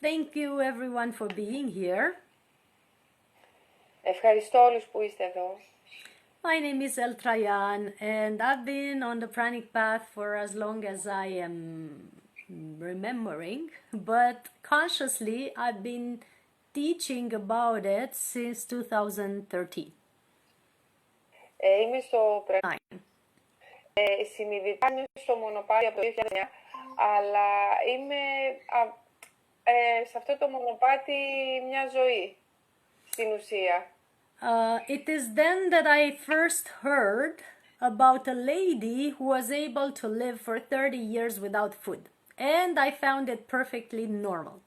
thank you everyone for being here. Ευχαριστώ όλους που είστε εδώ. My name is Eltryan and I've been on the pranic path for as long as I am remembering, but consciously I've been teaching about it since 2013. Είμαι στο συνειδητά είμαι στο μονοπάτι από το 2009, αλλά είμαι σε αυτό το μονοπάτι μια ζωή, στην ουσία. It is then that I first heard about a lady who was able to live for 30 years without food, and I found it perfectly normal.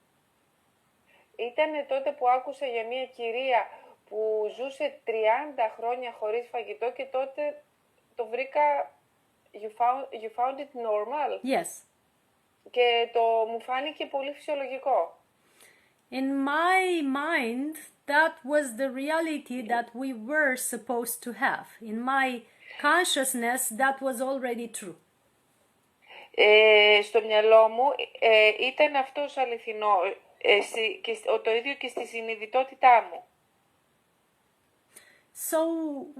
Ήταν τότε που άκουσα για μια κυρία που ζούσε 30 χρόνια χωρίς φαγητό και τότε το βρήκα, you found it normal? Yes. Και μου φάνηκε πολύ φυσιολογικό. In my mind, that was the reality that we were supposed to have. In my consciousness, that was already true. Στο μυαλό μου ήταν αυτός αληθινό, και το ίδιο και στη συνειδητότητά μου. So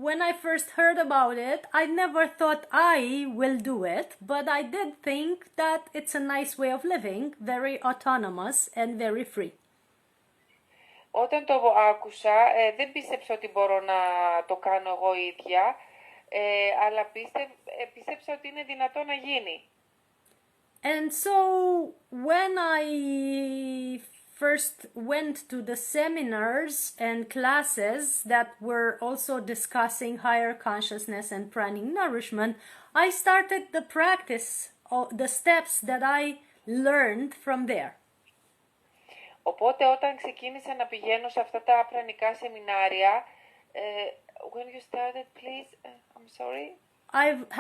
when I first heard about it, I never thought I will do it, but I did think that it's a nice way of living, very autonomous and very free. Όταν το άκουσα, δεν πίστεψα ότι μπορώ να το κάνω εγώ ίδια, αλλά πίστεψα ότι είναι δυνατό να γίνει. And so when I first went to the seminars and classes that were also discussing higher consciousness and pranic nourishment, I started the practice of the steps that I learned from there. Οπότε όταν ξεκίνησα να πηγαίνω σε αυτά τα πρανικά σεμινάρια, when you started, please, I'm sorry.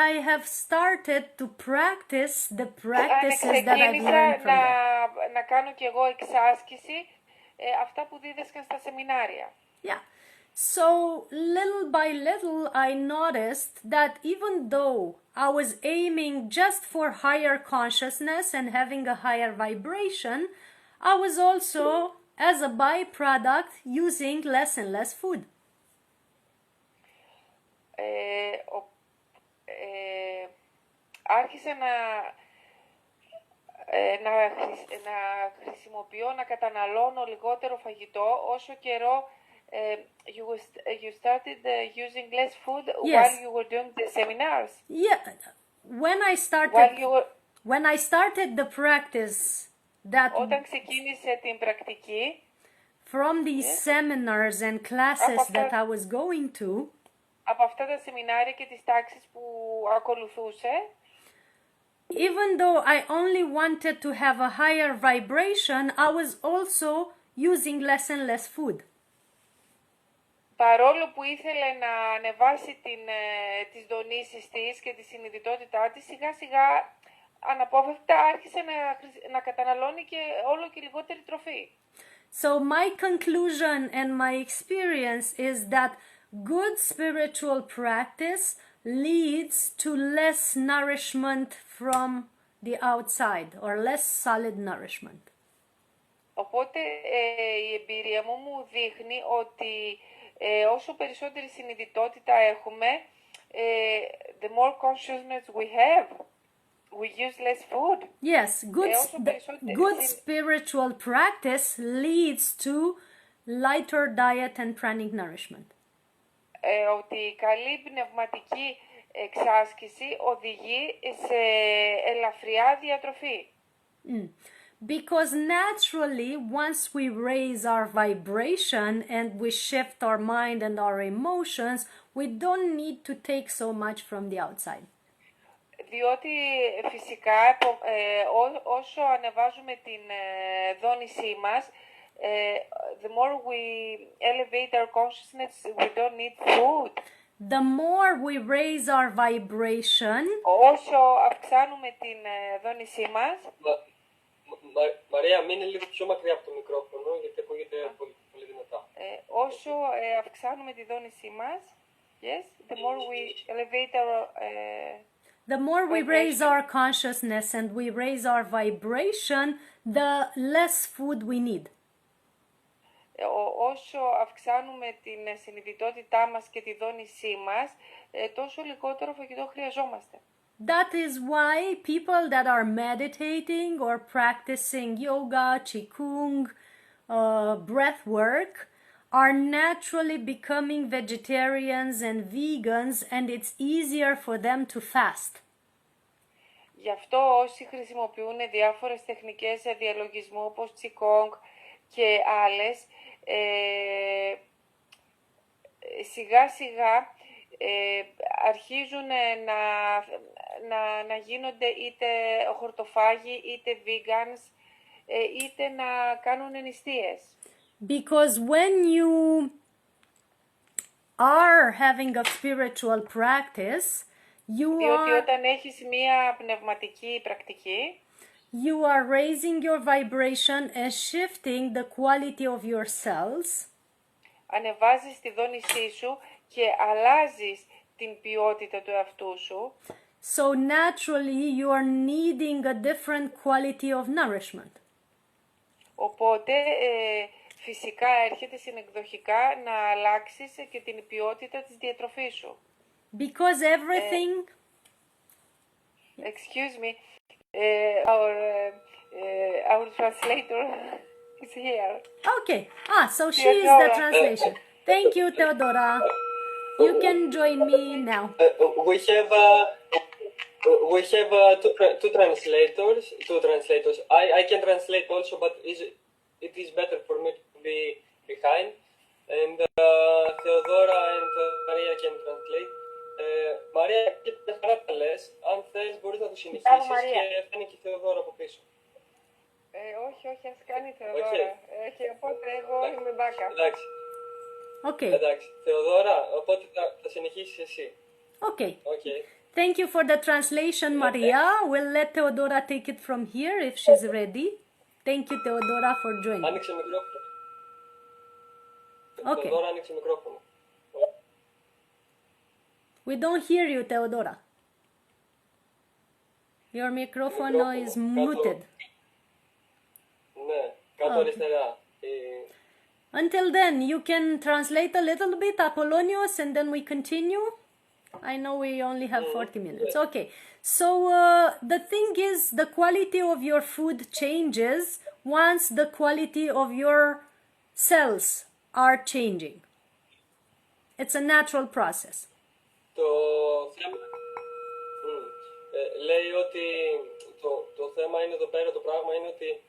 I have started to practice the practices that I've learned from there. Να κάνω κι εγώ εξάσκηση αυτά που δίδασκαν στα σεμινάρια. Yeah. So little by little I noticed that even though I was aiming just for higher consciousness and having a higher vibration, I was also, as a byproduct, using less and less food. Άρχισα να χρησιμοποιώ, να καταναλώνω λιγότερο φαγητό όσο καιρό you started using less food. Yes. While you were doing the seminars. Yeah, when I started the practice that όταν ξεκίνησε την πρακτική from these seminars and classes that I was going to, από αυτά τα σεμινάρια και τις τάξεις που ακολουθούσε, even though I only wanted to have a higher vibration, I was also using less and less food. Παρόλο που ήθελε να ανεβάσει τις δονήσεις της και τη συνειδητότητά της, σιγά σιγά αναπόφευκτα άρχισε να καταναλώνει και όλο και λιγότερη τροφή. So my conclusion and my experience is that good spiritual practice leads to less nourishment from the outside or less solid nourishment. Οπότε η εμπειρία μου δείχνει ότι όσο περισσότερη συνειδητότητα έχουμε, the more consciousness we have, we use less food. Yes, good spiritual practice leads to lighter diet and pranic nourishment. Ότι η καλή πνευματική εξάσκηση οδηγεί σε ελαφριά διατροφή. Because naturally, once we raise our vibration and we shift our mind and our emotions, we don't need to take so much from the outside. Διότι φυσικά όσο ανεβάζουμε την δόνησή μας, the more we elevate our consciousness, we don't need food. The more we raise our vibration, όσο αυξάνουμε την δόνησή μας, Μαρία, μείνε λίγο πιο μακριά από το μικρόφωνο, γιατί ακούγεται πολύ δυνατά. Όσο αυξάνουμε τη δόνησή μας, yes, the more we elevate our... The more we raise our consciousness and we raise our vibration, the less food we need. Όσο αυξάνουμε την συνειδητότητά μας και τη δόνησή μας, τόσο λιγότερο φαγητό χρειαζόμαστε. That is why people that are meditating or practicing yoga, qigong, breath work are naturally becoming vegetarians and vegans, and it's easier for them to fast. Γι' αυτό όσοι χρησιμοποιούν διάφορες τεχνικές διαλογισμού όπως qigong και άλλες, σιγά σιγά αρχίζουν να γίνονται είτε χορτοφάγοι, είτε vegans, είτε να κάνουν νηστείες. Because when you are having a spiritual practice, Διότι όταν έχεις μία πνευματική πρακτική, you are raising your vibration and shifting the quality of your cells. Ανεβάζεις τη δόνησή σου και αλλάζεις την ποιότητα του εαυτού σου. So naturally you are needing a different quality of nourishment. Οπότε φυσικά έρχεται συνεκδοχικά να αλλάξεις και την ποιότητα της διατροφής σου. Because everything... Excuse me, our translator is here. Okay. So she is the translation. Thank you, Theodora. You can join me now. We have two translators. I can translate also, but it is better for me to be behind. And Theodora and Maria can translate. Μαρία, και χαρά τα λες. Αν θες μπορείς να το συνεχίσεις και φτάνει και η Θεοδόρα από πίσω. Όχι, ας κάνει η Θεοδόρα. Και οπότε εγώ είμαι μπάκα. Εντάξει. Okay. Εντάξει. Θεοδόρα, οπότε θα συνεχίσεις εσύ. Okay. Okay. Thank you for the translation, Maria. We'll let Theodora take it from here if she's ready. Thank you, Theodora, for joining. Άνοιξε μικρόφωνο. Okay. Θεοδόρα, άνοιξε μικρόφωνο. We don't hear you, Theodora. Your microphone is muted. Ναι, κάτω αριστερά. Until then, you can translate a little bit, Apollonios, and then we continue. I know we only have 40 minutes. Okay. So the thing is, the quality of your food changes once the quality of your cells are changing. It's a natural process. Λέει ότι το θέμα είναι εδώ πέρα, το πράγμα είναι ότι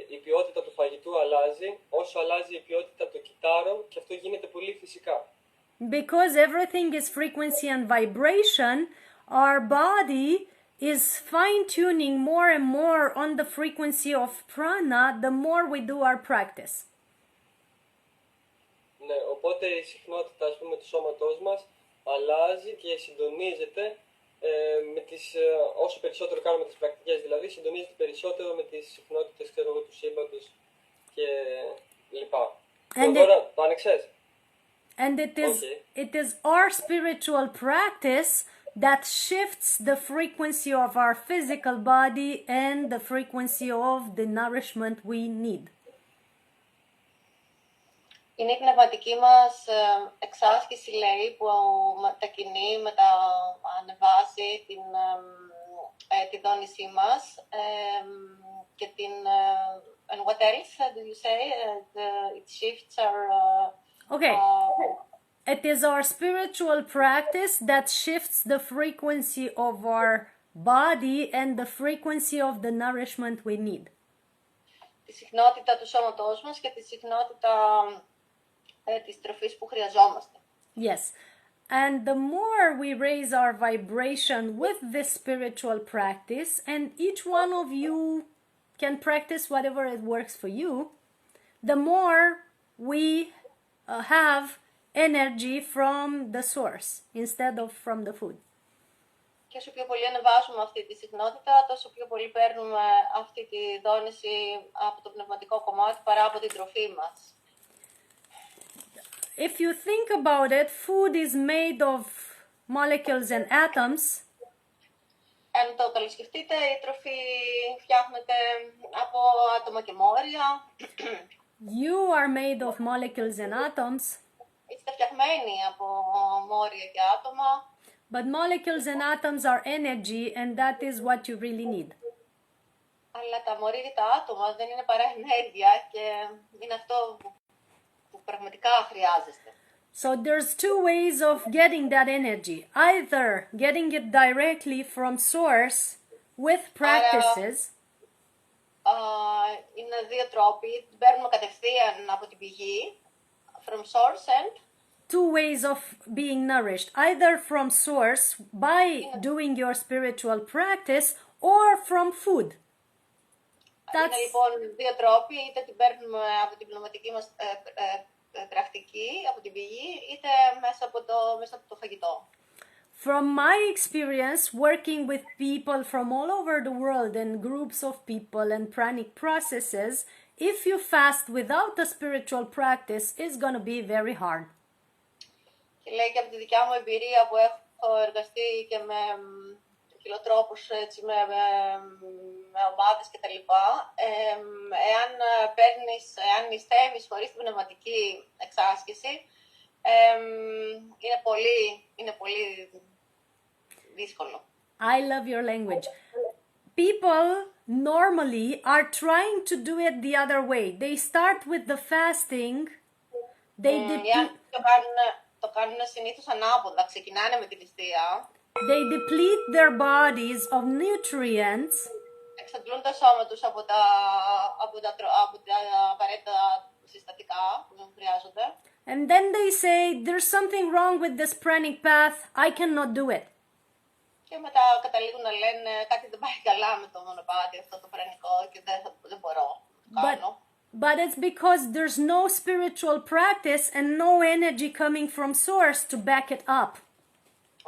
η ποιότητα του φαγητού αλλάζει όσο αλλάζει η ποιότητα των κυτάρων και αυτό γίνεται πολύ φυσικά. Because everything is frequency and vibration, our body is fine-tuning more and more on the frequency of prana the more we do our practice. Ναι, οπότε η συχνότητα, ας πούμε, του σώματός μας αλλάζει και συντονίζεται με τις, όσο περισσότερο κάνουμε τις πρακτικές, δηλαδή συντονίζεται περισσότερο με τις συχνότητες του σύμπαντος και λοιπά. Τώρα το άνοιξες? And it is our spiritual practice that shifts the frequency of our physical body and the frequency of the nourishment we need. Είναι η πνευματική μας εξάσκηση, λέει, που μετακινεί, ανεβάζει τη δόνησή μας και την... And what else did you say? It shifts our... Okay. It is our spiritual practice that shifts the frequency of our body and the frequency of the nourishment we need. Τη συχνότητα του σώματός μας και τη συχνότητα της τροφής που χρειαζόμαστε. Yes. And the more we raise our vibration with this spiritual practice, and each one of you can practice whatever it works for you, the more we have energy from the source instead of from the food. Και όσο πιο πολύ ανεβάζουμε αυτή τη συχνότητα, τόσο πιο πολύ παίρνουμε αυτή τη δόνηση από το πνευματικό κομμάτι παρά από την τροφή μας. If you think about it, food is made of molecules and atoms. Αν το καλοσκεφτείτε, η τροφή φτιάχνεται από άτομα και μόρια. You are made of molecules and atoms, Είστε φτιαγμένοι από μόρια και άτομα. but molecules and atoms are energy, and that is what you really need. Αλλά τα μόρια και τα άτομα δεν είναι παρά ενέργεια και είναι αυτό που πραγματικά χρειάζεστε. So there's two ways of getting that energy. Either getting it directly from source with practices, Είναι δύο τρόποι. Την παίρνουμε κατευθείαν από την πηγή, from source, and two ways of being nourished. Either from source by doing your spiritual practice or from food. είναι λοιπόν δύο τρόποι. Είτε την παίρνουμε από την πνευματική μας πρακτική, από την πηγή, είτε μέσα από το φαγητό. From my experience working with people from all over the world and groups of people and pranic processes, if you fast without a spiritual practice, it's going to be very hard. Και λέει και από τη δικιά μου εμπειρία που έχω εργαστεί και με φιλοτρόπους, έτσι, με ομάδες και τα λοιπά, εάν νηστεύεις χωρίς την πνευματική εξάσκηση, είναι πολύ δύσκολο. I love your language. People normally are trying to do it the other way. They start with the fasting. Εάν το κάνουν συνήθως ανάποδα, ξεκινάνε με την νηστεία. They deplete their bodies of nutrients. Εξαντλούν το σώμα τους από τα απαραίτητα συστατικά που δεν χρειάζονται. And then they say, there's something wrong with this pranic path. I cannot do it. Και μετά καταλήγουν να λένε κάτι δεν πάει καλά με το μονοπάτι αυτό το πρανικό και δεν μπορώ να το κάνω. But it's because there's no spiritual practice and no energy coming from source to back it up.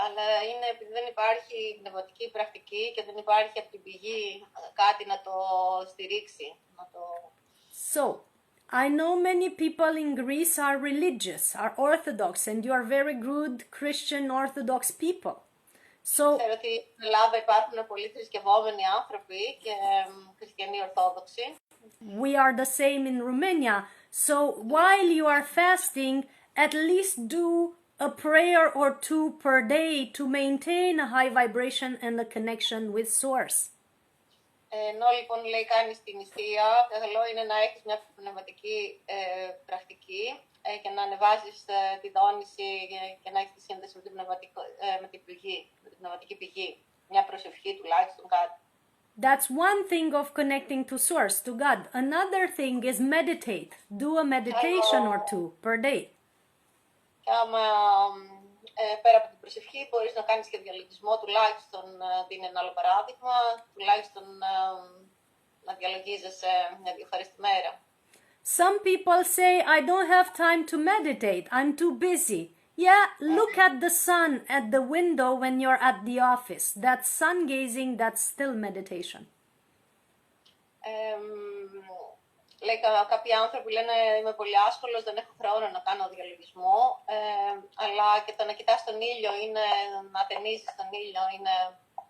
Αλλά είναι επειδή δεν υπάρχει πνευματική πρακτική και δεν υπάρχει από την πηγή κάτι να το στηρίξει. So, I know many people in Greece are religious, are Orthodox, and you are very good Christian Orthodox people. So, ξέρω ότι στην Ελλάδα υπάρχουν πολλοί θρησκευόμενοι άνθρωποι και χριστιανοί Ορθόδοξοι. We are the same in Romania. So, while you are fasting, at least do a prayer or two per day to maintain a high vibration and a connection with source. Ενώ λοιπόν λέει κάνεις την νηστεία, καλό είναι να έχεις μια πνευματική πρακτική και να ανεβάσεις τη δόνηση και να έχεις τη σύνδεση με την πνευματική πηγή. Μια προσευχή τουλάχιστον κάτι. That's one thing of connecting to source, to God. Another thing is meditate. Do a meditation or two per day. Και άμα πέρα από την προσευχή μπορείς να κάνεις και διαλογισμό, τουλάχιστον δίνει ένα άλλο παράδειγμα, τουλάχιστον να διαλογίζεσαι μια-δύο φορές τη μέρα. Some people say, I don't have time to meditate, I'm too busy. Yeah, look at the sun at the window when you're at the office. That's sun gazing, that's still meditation. Λέει κάποιοι άνθρωποι λένε είμαι πολύ άσχολος, δεν έχω χρόνο να κάνω διαλογισμό, αλλά και το να κοιτάς τον ήλιο, να ταινίζεις τον ήλιο,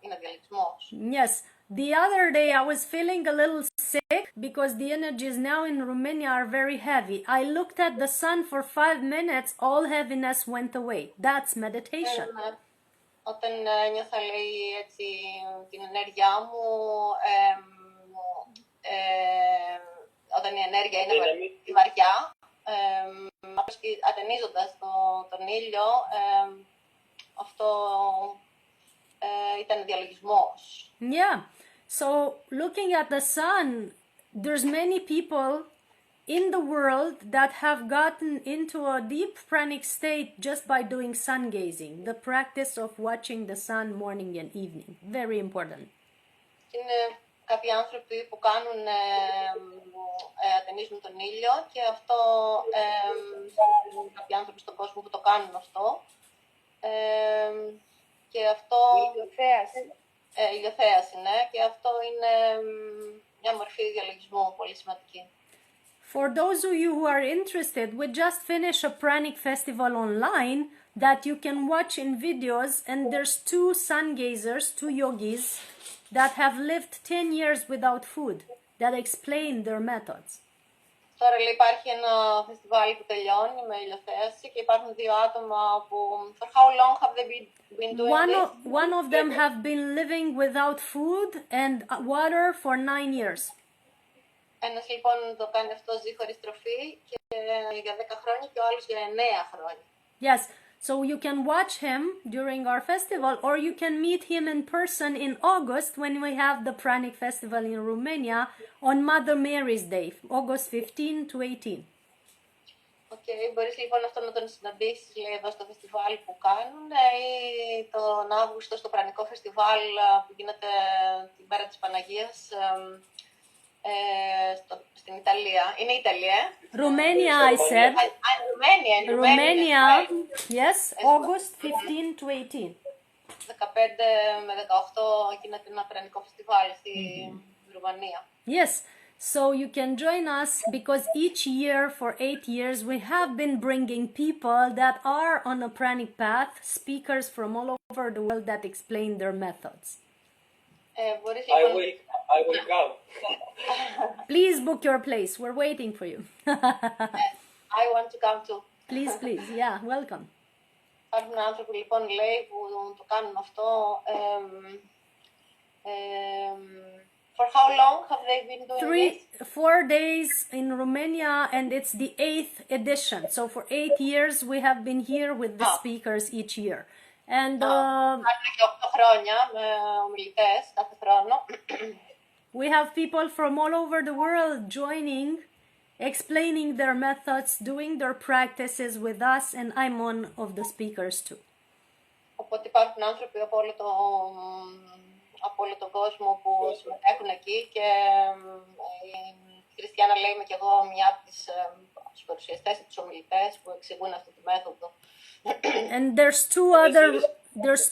είναι διαλογισμός. Yes, the other day I was feeling a little sick because the energies now in Romania are very heavy. I looked at the sun for 5 minutes, all heaviness went away. That's meditation. Όταν νιώθα, λέει, έτσι, την ενέργειά μου, όταν η ενέργεια είναι βαριά, ατενίζοντας τον ήλιο, αυτό ήταν διαλογισμός. Yeah, so looking at the sun, there's many people in the world that have gotten into a deep pranic state just by doing sun gazing, the practice of watching the sun morning and evening. Very important. Είναι κάποιοι άνθρωποι που ατενίζουν τον ήλιο και αυτό, κάποιοι άνθρωποι στον κόσμο που το κάνουν αυτό. Και αυτό... ηλιοθέαση, ναι. Και αυτό είναι μια μορφή διαλογισμού πολύ σημαντική. For those of you who are interested, we just finished a Pranic Festival Online. that you can watch in videos, and there's two sun gazers, two yogis that have lived 10 years without food that explain their methods. Τώρα λέει υπάρχει ένα φεστιβάλ που τελειώνει με ηλιοθέαση και υπάρχουν δύο άτομα που... For how long have they been doing this? One of them have been living without food and water for 9 years. Ένας λοιπόν το κάνει αυτό, ζει χωρίς τροφή και για 10 χρόνια και ο άλλος για 9 χρόνια. Yes, so you can watch him during our festival, or you can meet him in person in August when we have the Pranic Festival in Romania on Mother Mary's Day, August 15 to 18. Μπορείς λοιπόν αυτό να τον συναντήσεις, λέει, εδώ στο φεστιβάλ που κάνουν ή τον Αύγουστο στο Πρανικό Φεστιβάλ που γίνεται την μέρα της Παναγίας στην Ιταλία. Είναι Ιταλία, Romania, I said. Romania, yes, August 15 to 18. 15 με 18 γίνεται ένα Πρανικό Φεστιβάλ στη Ρουμανία. Yes, so you can join us because each year for 8 years we have been bringing people that are on a pranic path, speakers from all over the world that explain their methods. I will come. Please book your place. We're waiting for you. I want to come too. Please. Yeah, welcome. Υπάρχουν άνθρωποι λοιπόν, λέει, που το κάνουν αυτό. For how long have they been doing this? 4 days in Romania, and it's the 8th edition. So for 8 years we have been here with the speakers each year. And we have people from all over the world joining, explaining their methods, doing their practices with us, and I'm one of the speakers too. Οπότε υπάρχουν άνθρωποι από όλο τον κόσμο που συμμετέχουν εκεί και η Χριστιανά, λέει, είμαι και εγώ μια από τους παρουσιαστές και τους ομιλητές που εξηγούν αυτή τη μέθοδο. And there's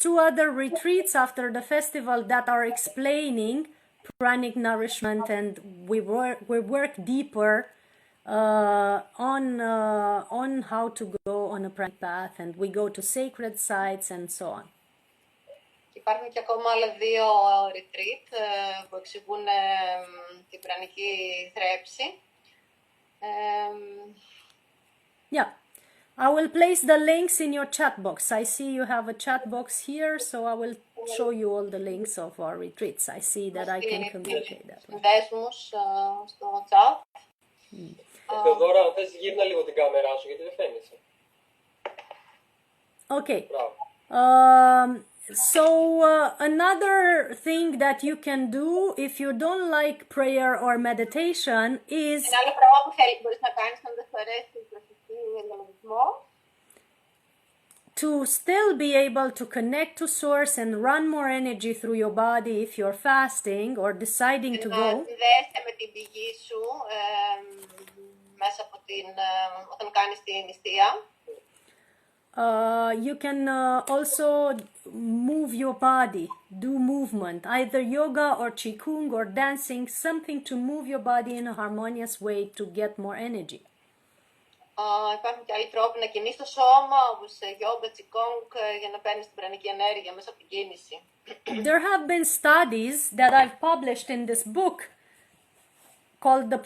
two other retreats after the festival that are explaining pranic nourishment, and we work deeper on how to go on a pranic path, and we go to sacred sites and so on. Υπάρχουν και ακόμα άλλα 2 retreat που εξηγούν την πρανική θρέψη. Yeah. I will place the links in your chat box. I see you have a chat box here, so I will show you all the links of our retreats. I see that I can communicate that. Συνδέσμους στο chat. Θεοδώρα, αν θες γύρνα λίγο την κάμερά σου, γιατί δεν φαίνεσαι. Okay. So another thing that you can do if you don't like prayer or meditation is Ένα άλλο πράγμα που μπορείς να κάνεις αν δεν σου αρέσει η προσευχή ή ο λογισμό, to still be able to connect to source and run more energy through your body if you're fasting or deciding to να go. συνδέεσαι με την πηγή σου μέσα από όταν κάνεις την νηστεία. You can also move your body, do movement, either yoga or qigong or dancing, something to move your body in a harmonious way to get more energy. Υπάρχουν και άλλοι τρόποι να κινείς το σώμα, όπως yoga, qigong, για να παίρνεις την πρανική ενέργεια μέσα από την κίνηση. There have been studies that I've published in this book called the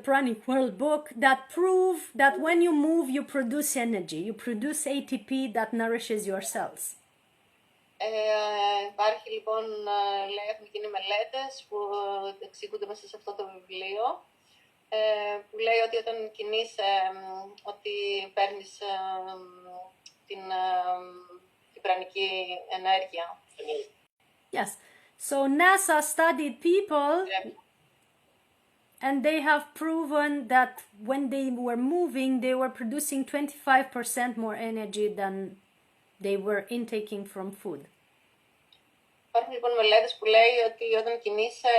Pranic World Book that prove that when you move, you produce energy. You produce ATP that nourishes your cells. Υπάρχει λοιπόν, λέει, έχουν γίνει μελέτες που εξηγούνται μέσα σε αυτό το βιβλίο, που λέει ότι όταν κινείς, ότι παίρνεις την πρανική ενέργεια. Yes. So NASA studied people and they have proven that when they were moving, they were producing 25% more energy than they were intaking from food. Υπάρχουν λοιπόν μελέτες που λέει ότι όταν κινείσαι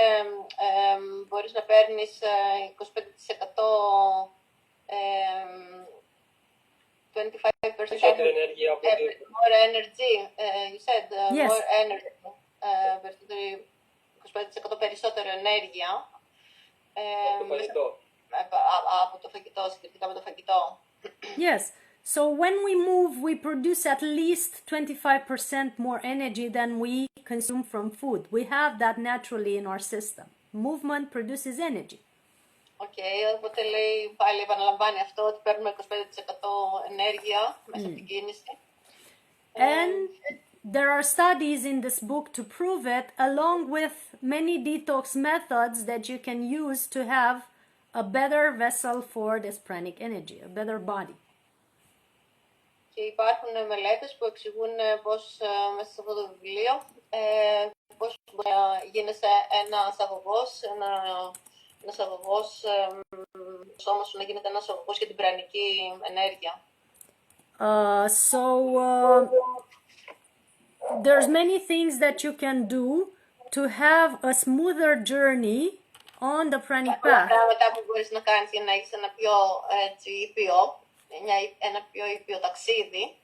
μπορείς να παίρνεις 25% 25% more energy. You said yes. More energy. 25% περισσότερο ενέργεια. Από το φαγητό. Από το φαγητό, συγκριτικά με το φαγητό. Yes. So when we move, we produce at least 25% more energy than we consume from food. We have that naturally in our system. Movement produces energy. Οπότε λέει, πάλι επαναλαμβάνει αυτό ότι παίρνουμε 25% ενέργεια μέσα από την κίνηση. And there are studies in this book to prove it, along with many detox methods that you can use to have a better vessel for this pranic energy, a better body. Και υπάρχουν μελέτες που εξηγούν πώς μέσα σε αυτό το βιβλίο πώς μπορεί να γίνεσαι ένας αγωγός, ένας αγωγός σώμα σου να γίνεται ένας αγωγός για την πρανική ενέργεια. There's many things that you can do to have a smoother journey on the pranic path. Πράγματα που μπορείς να κάνεις για να έχεις ένα πιο ήπιο, ένα πιο ήπιο ταξίδι.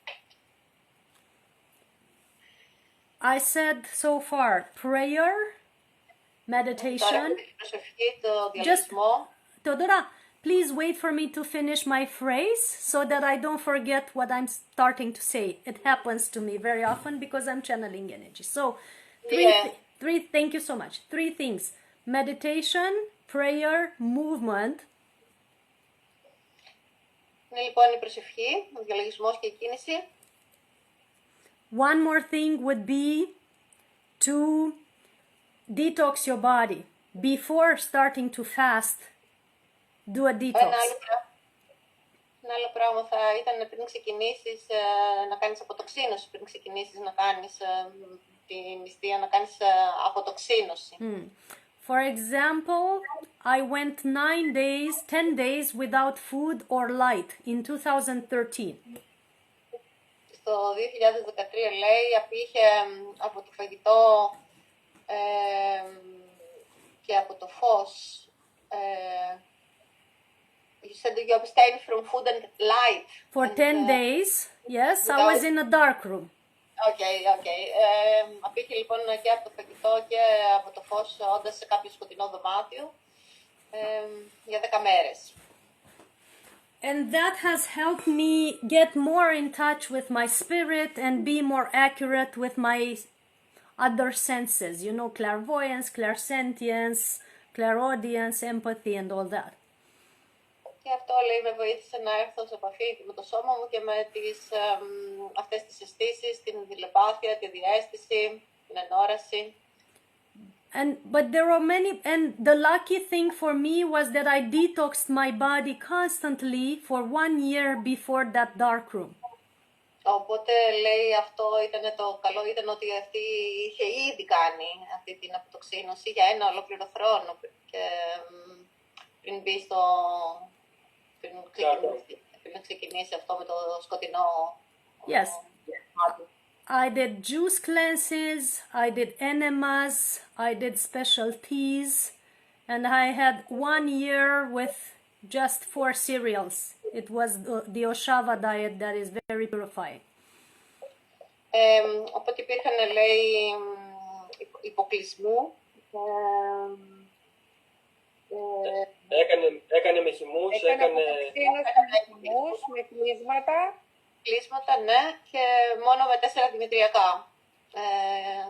I said so far prayer, meditation. Just, Teodora, please wait for me to finish my phrase so that I don't forget what I'm starting to say. It happens to me very often because I'm channeling energy. So, thank you so much. 3 things: meditation, prayer, movement. Είναι λοιπόν η προσευχή, ο διαλογισμός και η κίνηση. One more thing would be to detox your body. Before starting to fast, do a detox. Ένα άλλο πράγμα θα ήταν πριν ξεκινήσεις να κάνεις αποτοξίνωση, πριν ξεκινήσεις να κάνεις την νηστεία, να κάνεις αποτοξίνωση. For example, I went 9 days, 10 days without food or light in 2013. Στο 2013 λέει απήχε από το φαγητό και από το φως. You said that you abstained from food and light. For 10 days, yes, I was in a dark room. Okay. Απήχε λοιπόν και από το φαγητό και από το φως όντας σε κάποιο σκοτεινό δωμάτιο για 10 μέρες. And that has helped me get more in touch with my spirit and be more accurate with my other senses, you know, clairvoyance, clairsentience, clairaudience, empathy and all that. Και αυτό λέει με βοήθησε να έρθω σε επαφή με το σώμα μου και με αυτές τις αισθήσεις, την τηλεπάθεια, τη διαίσθηση, την ενόραση. But there are many, and the lucky thing for me was that I detoxed my body constantly for 1 year before that dark room. Οπότε λέει αυτό ήταν το καλό, ήταν ότι αυτή είχε ήδη κάνει αυτή την αποτοξίνωση για ένα ολόκληρο χρόνο και πριν μπει στο... πριν ξεκινήσει αυτό με το σκοτεινό. Yes. I did juice cleanses, I did enemas, I did special teas, and I had 1 year with just 4 cereals. It was the Oshava diet that is very purifying. Οπότε υπήρχαν, λέει, υποκλεισμού. Έκανε με χυμούς, έκανε με κλείσματα. Κλείσματα, ναι, και μόνο με 4 δημητριακά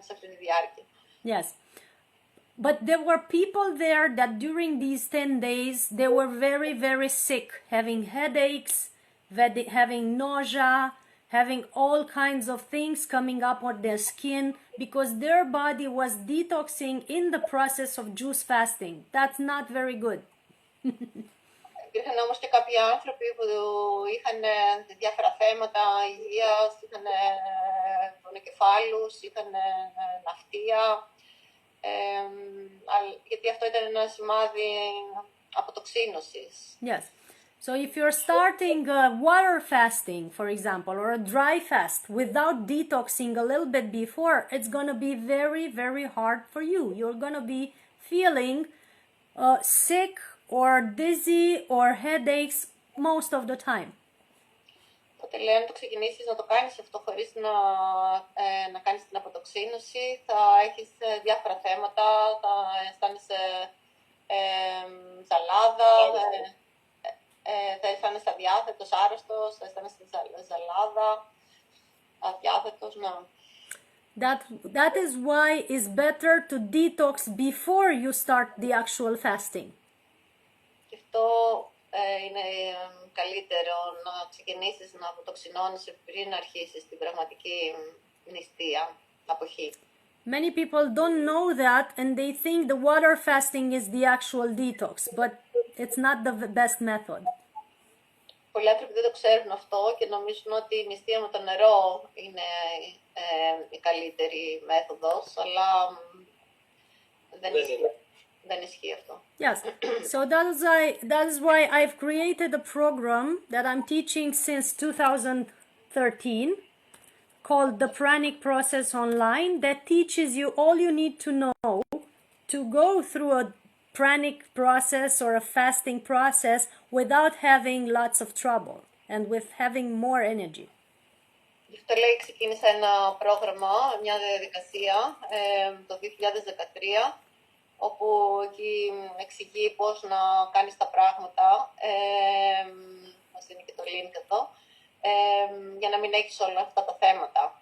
σε αυτή τη διάρκεια. Yes. But there were people there that during these 10 days, they were very, very sick, having headaches, having nausea, having all kinds of things coming up on their skin because their body was detoxing in the process of juice fasting. That's not very good. Υπήρχαν όμως και κάποιοι άνθρωποι που είχαν διάφορα θέματα υγείας, είχαν πονοκεφάλους, είχαν ναυτία, γιατί αυτό ήταν ένα σημάδι αποτοξίνωσης. Yes. So if you're starting water fasting, for example, or a dry fast without detoxing a little bit before, it's going to be very, very hard for you. You're going to be feeling sick or dizzy or headaches most of the time. Οπότε λέει, αν το ξεκινήσεις να το κάνεις αυτό χωρίς να κάνεις την αποτοξίνωση, θα έχεις διάφορα θέματα, θα αισθάνεσαι ζαλάδα, θα αισθάνεσαι αδιάθετος, άρρωστος, θα αισθάνεσαι ζαλάδα, αδιάθετος, ναι. That is why it's better to detox before you start the actual fasting. Και αυτό είναι καλύτερο να ξεκινήσεις να αποτοξινώνεσαι πριν αρχίσεις την πραγματική νηστεία, αποχή. Many people don't know that and they think the water fasting is the actual detox, but it's not the best method. Πολλοί άνθρωποι δεν το ξέρουν αυτό και νομίζουν ότι η νηστεία με το νερό είναι η καλύτερη μέθοδος, αλλά δεν ισχύει αυτό. Yes, so that is why I've created a program that I'm teaching since 2013 called the Pranic Process Online that teaches you all you need to know to go through a pranic process or a fasting process without having lots of trouble and with having more energy. Γι' αυτό λέει ξεκίνησα ένα πρόγραμμα, μια διαδικασία το 2013, όπου εκεί εξηγεί πώς να κάνεις τα πράγματα, μας δίνει και το link εδώ, για να μην έχεις όλα αυτά τα θέματα.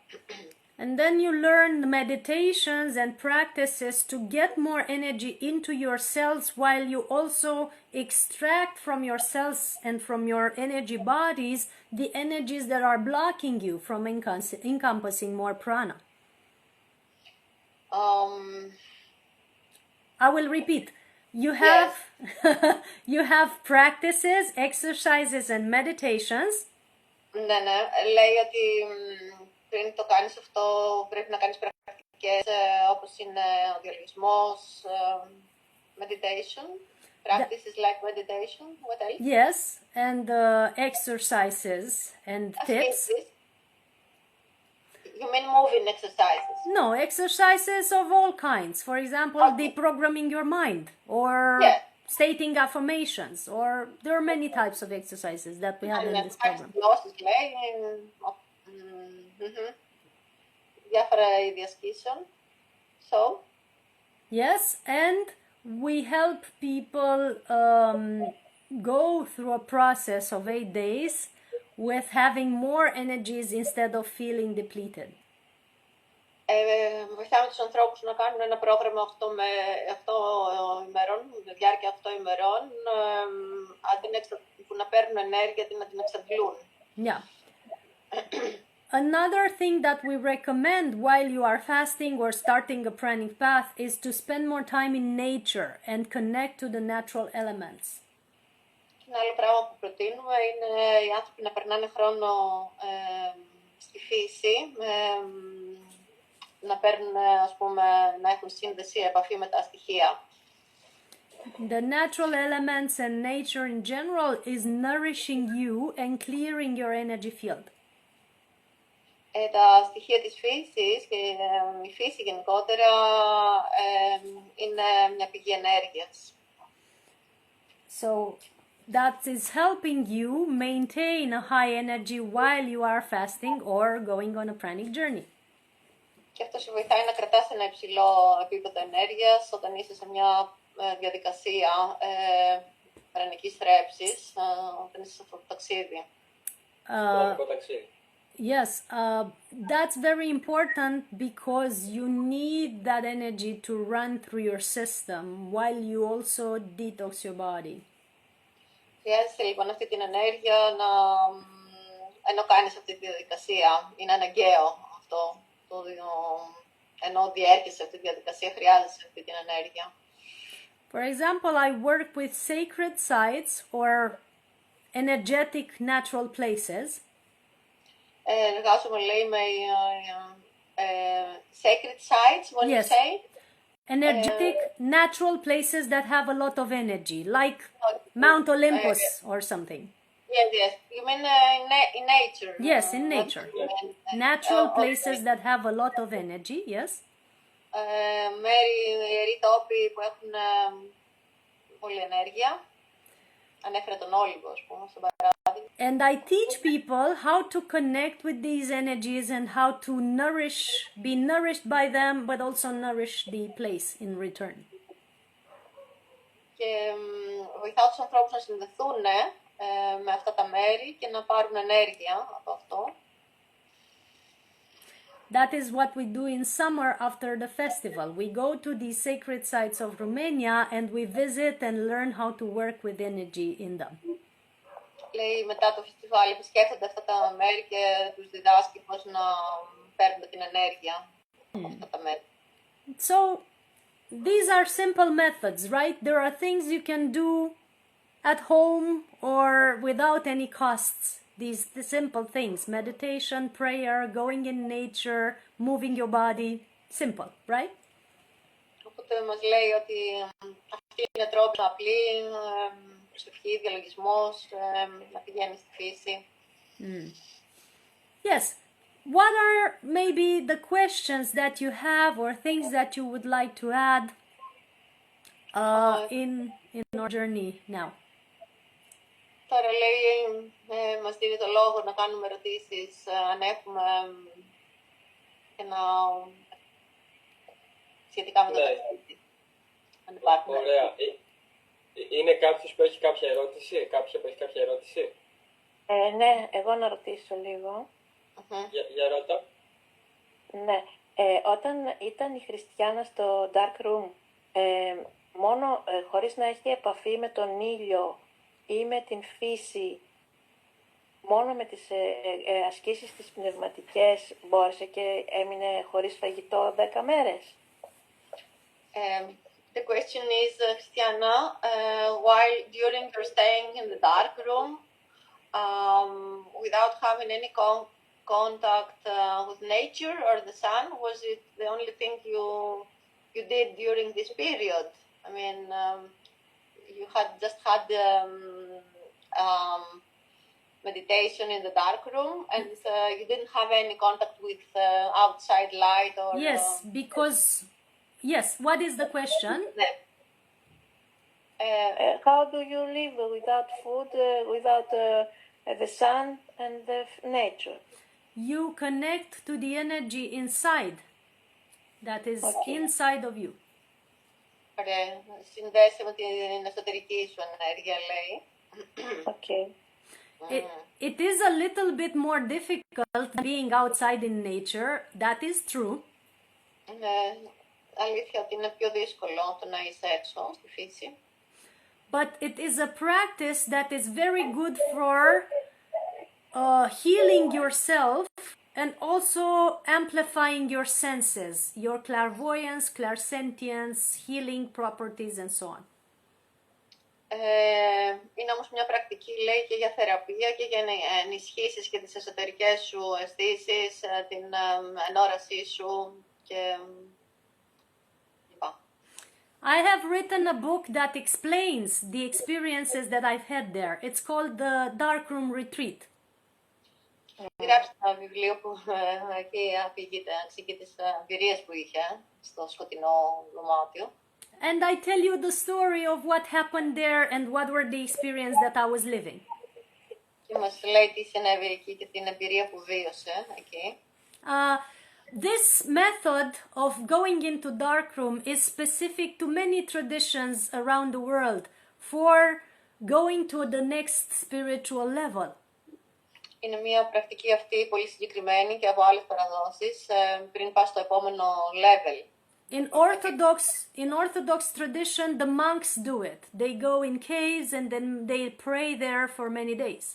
And then you learn meditations and practices to get more energy into your cells while you also extract from your cells and from your energy bodies the energies that are blocking you from encompassing more prana. I will repeat. You have you have practices, exercises and meditations. Ναι, λέει ότι πριν το κάνεις αυτό πρέπει να κάνεις πρακτικές όπως είναι ο διαλογισμός, meditation, practices like meditation, what else? Yes, and exercises and tips. You mean moving exercises? No, exercises of all kinds. For example, deprogramming your mind or stating affirmations, or there are many types of exercises that we have in this program. Διάφορα είδη ασκήσεων. So? Yes, and we help people go through a process of 8 days with having more energies instead of feeling depleted. Βοηθάμε τους ανθρώπους να κάνουν ένα πρόγραμμα 8 ημερών, με διάρκεια 8 ημερών, που να παίρνουν ενέργεια και να την εξαντλούν. Yeah. Another thing that we recommend while you are fasting or starting a pranic path is to spend more time in nature and connect to the natural elements. Ένα άλλο πράγμα που προτείνουμε είναι οι άνθρωποι να περνάνε χρόνο στη φύση, να παίρνουν, ας πούμε, να έχουν σύνδεση, επαφή με τα στοιχεία. The natural elements and nature in general is nourishing you and clearing your energy field. Τα στοιχεία της φύσης και η φύση γενικότερα είναι μια πηγή ενέργειας. So that is helping you maintain a high energy while you are fasting or going on a pranic journey. Και αυτό σε βοηθάει να κρατάς ένα υψηλό επίπεδο ενέργειας όταν είσαι σε μια διαδικασία πρανικής θρέψης, όταν είσαι σε αυτό το ταξίδι. Yes, that's very important because you need that energy to run through your system while you also detox your body. Χρειάζεσαι λοιπόν αυτή την ενέργεια ενώ κάνεις αυτή τη διαδικασία. Είναι αναγκαίο αυτό. Ενώ διέρχεσαι αυτή τη διαδικασία, χρειάζεσαι αυτή την ενέργεια. For example, I work with sacred sites or energetic natural places. Εργάζομαι, λέει, με sacred sites, what you say? Energetic natural places that have a lot of energy, like Mount Olympus or something. Yes. You mean in nature? Yes, in nature. Natural places that have a lot of energy, yes. Ιεροί τόποι που έχουν πολλή ενέργεια. Ανέφερα τον Όλυμπο, ας πούμε, στον παράδειγμα. And I teach people how to connect with these energies and how to be nourished by them, but also nourish the place in return. Και βοηθάω τους ανθρώπους να συνδεθούν με αυτά τα μέρη και να πάρουν ενέργεια από αυτό. That is what we do in summer after the festival. We go to the sacred sites of Romania and we visit and learn how to work with energy in them. Λέει μετά το φεστιβάλ επισκέφτονται αυτά τα μέρη και τους διδάσκει πώς να παίρνουν την ενέργεια από αυτά τα μέρη. So these are simple methods, right? There are things you can do at home or without any costs. The simple things, meditation, prayer, going in nature, moving your body, simple, right? Οπότε μας λέει ότι αυτοί είναι τρόποι απλοί, προσευχή, διαλογισμός, να πηγαίνει στη φύση. Yes. What are maybe the questions that you have or things that you would like to add in our journey now? Τώρα λέει, μας δίνει το λόγο να κάνουμε ερωτήσεις, αν έχουμε και να σχετικά με το ταξίδι. Αν υπάρχουν. Ωραία. Είναι κάποιος που έχει κάποια ερώτηση, κάποια που έχει κάποια ερώτηση? Ναι, εγώ να ρωτήσω λίγο. Για ρώτα. Ναι, όταν ήταν η Χριστιάνα στο Dark Room, μόνο χωρίς να έχει επαφή με τον ήλιο ή με την φύση, μόνο με τις ασκήσεις τις πνευματικές μπόρεσε και έμεινε χωρίς φαγητό 10 μέρες. The question is, Christiana, while during your staying in the dark room, without having any contact with nature or the sun, was it the only thing you did during this period? I mean, you had just had meditation in the dark room, and you didn't have any contact with outside light or. Yes, because. Yes, what is the question? How do you live without food, without the sun and the nature? You connect to the energy inside, that is inside of you. Ωραία, συνδέσει με την εσωτερική σου ενέργεια, λέει. Okay. It is a little bit more difficult being outside in nature, that is true. Είναι αλήθεια ότι είναι πιο δύσκολο το να είσαι έξω στη φύση. But it is a practice that is very good for healing yourself and also amplifying your senses, your clairvoyance, clairsentience, healing properties and so on. Είναι όμως μια πρακτική, λέει, και για θεραπεία και για να ενισχύσεις και τις εσωτερικές σου αισθήσεις, την ενόρασή σου και I have written a book that explains the experiences that I've had there. It's called the Darkroom Retreat. Γράψτε ένα βιβλίο που εκεί εξηγεί τις εμπειρίες που είχε στο σκοτεινό δωμάτιο. And I tell you the story of what happened there and what were the experience that I was living. Και μας λέει τι συνέβη εκεί και την εμπειρία που βίωσε εκεί. This method of going into darkroom is specific to many traditions around the world for going to the next spiritual level. Είναι μια πρακτική αυτή πολύ συγκεκριμένη και από άλλες παραδόσεις πριν πας στο επόμενο level. In Orthodox tradition, the monks do it. They go in caves and then they pray there for many days.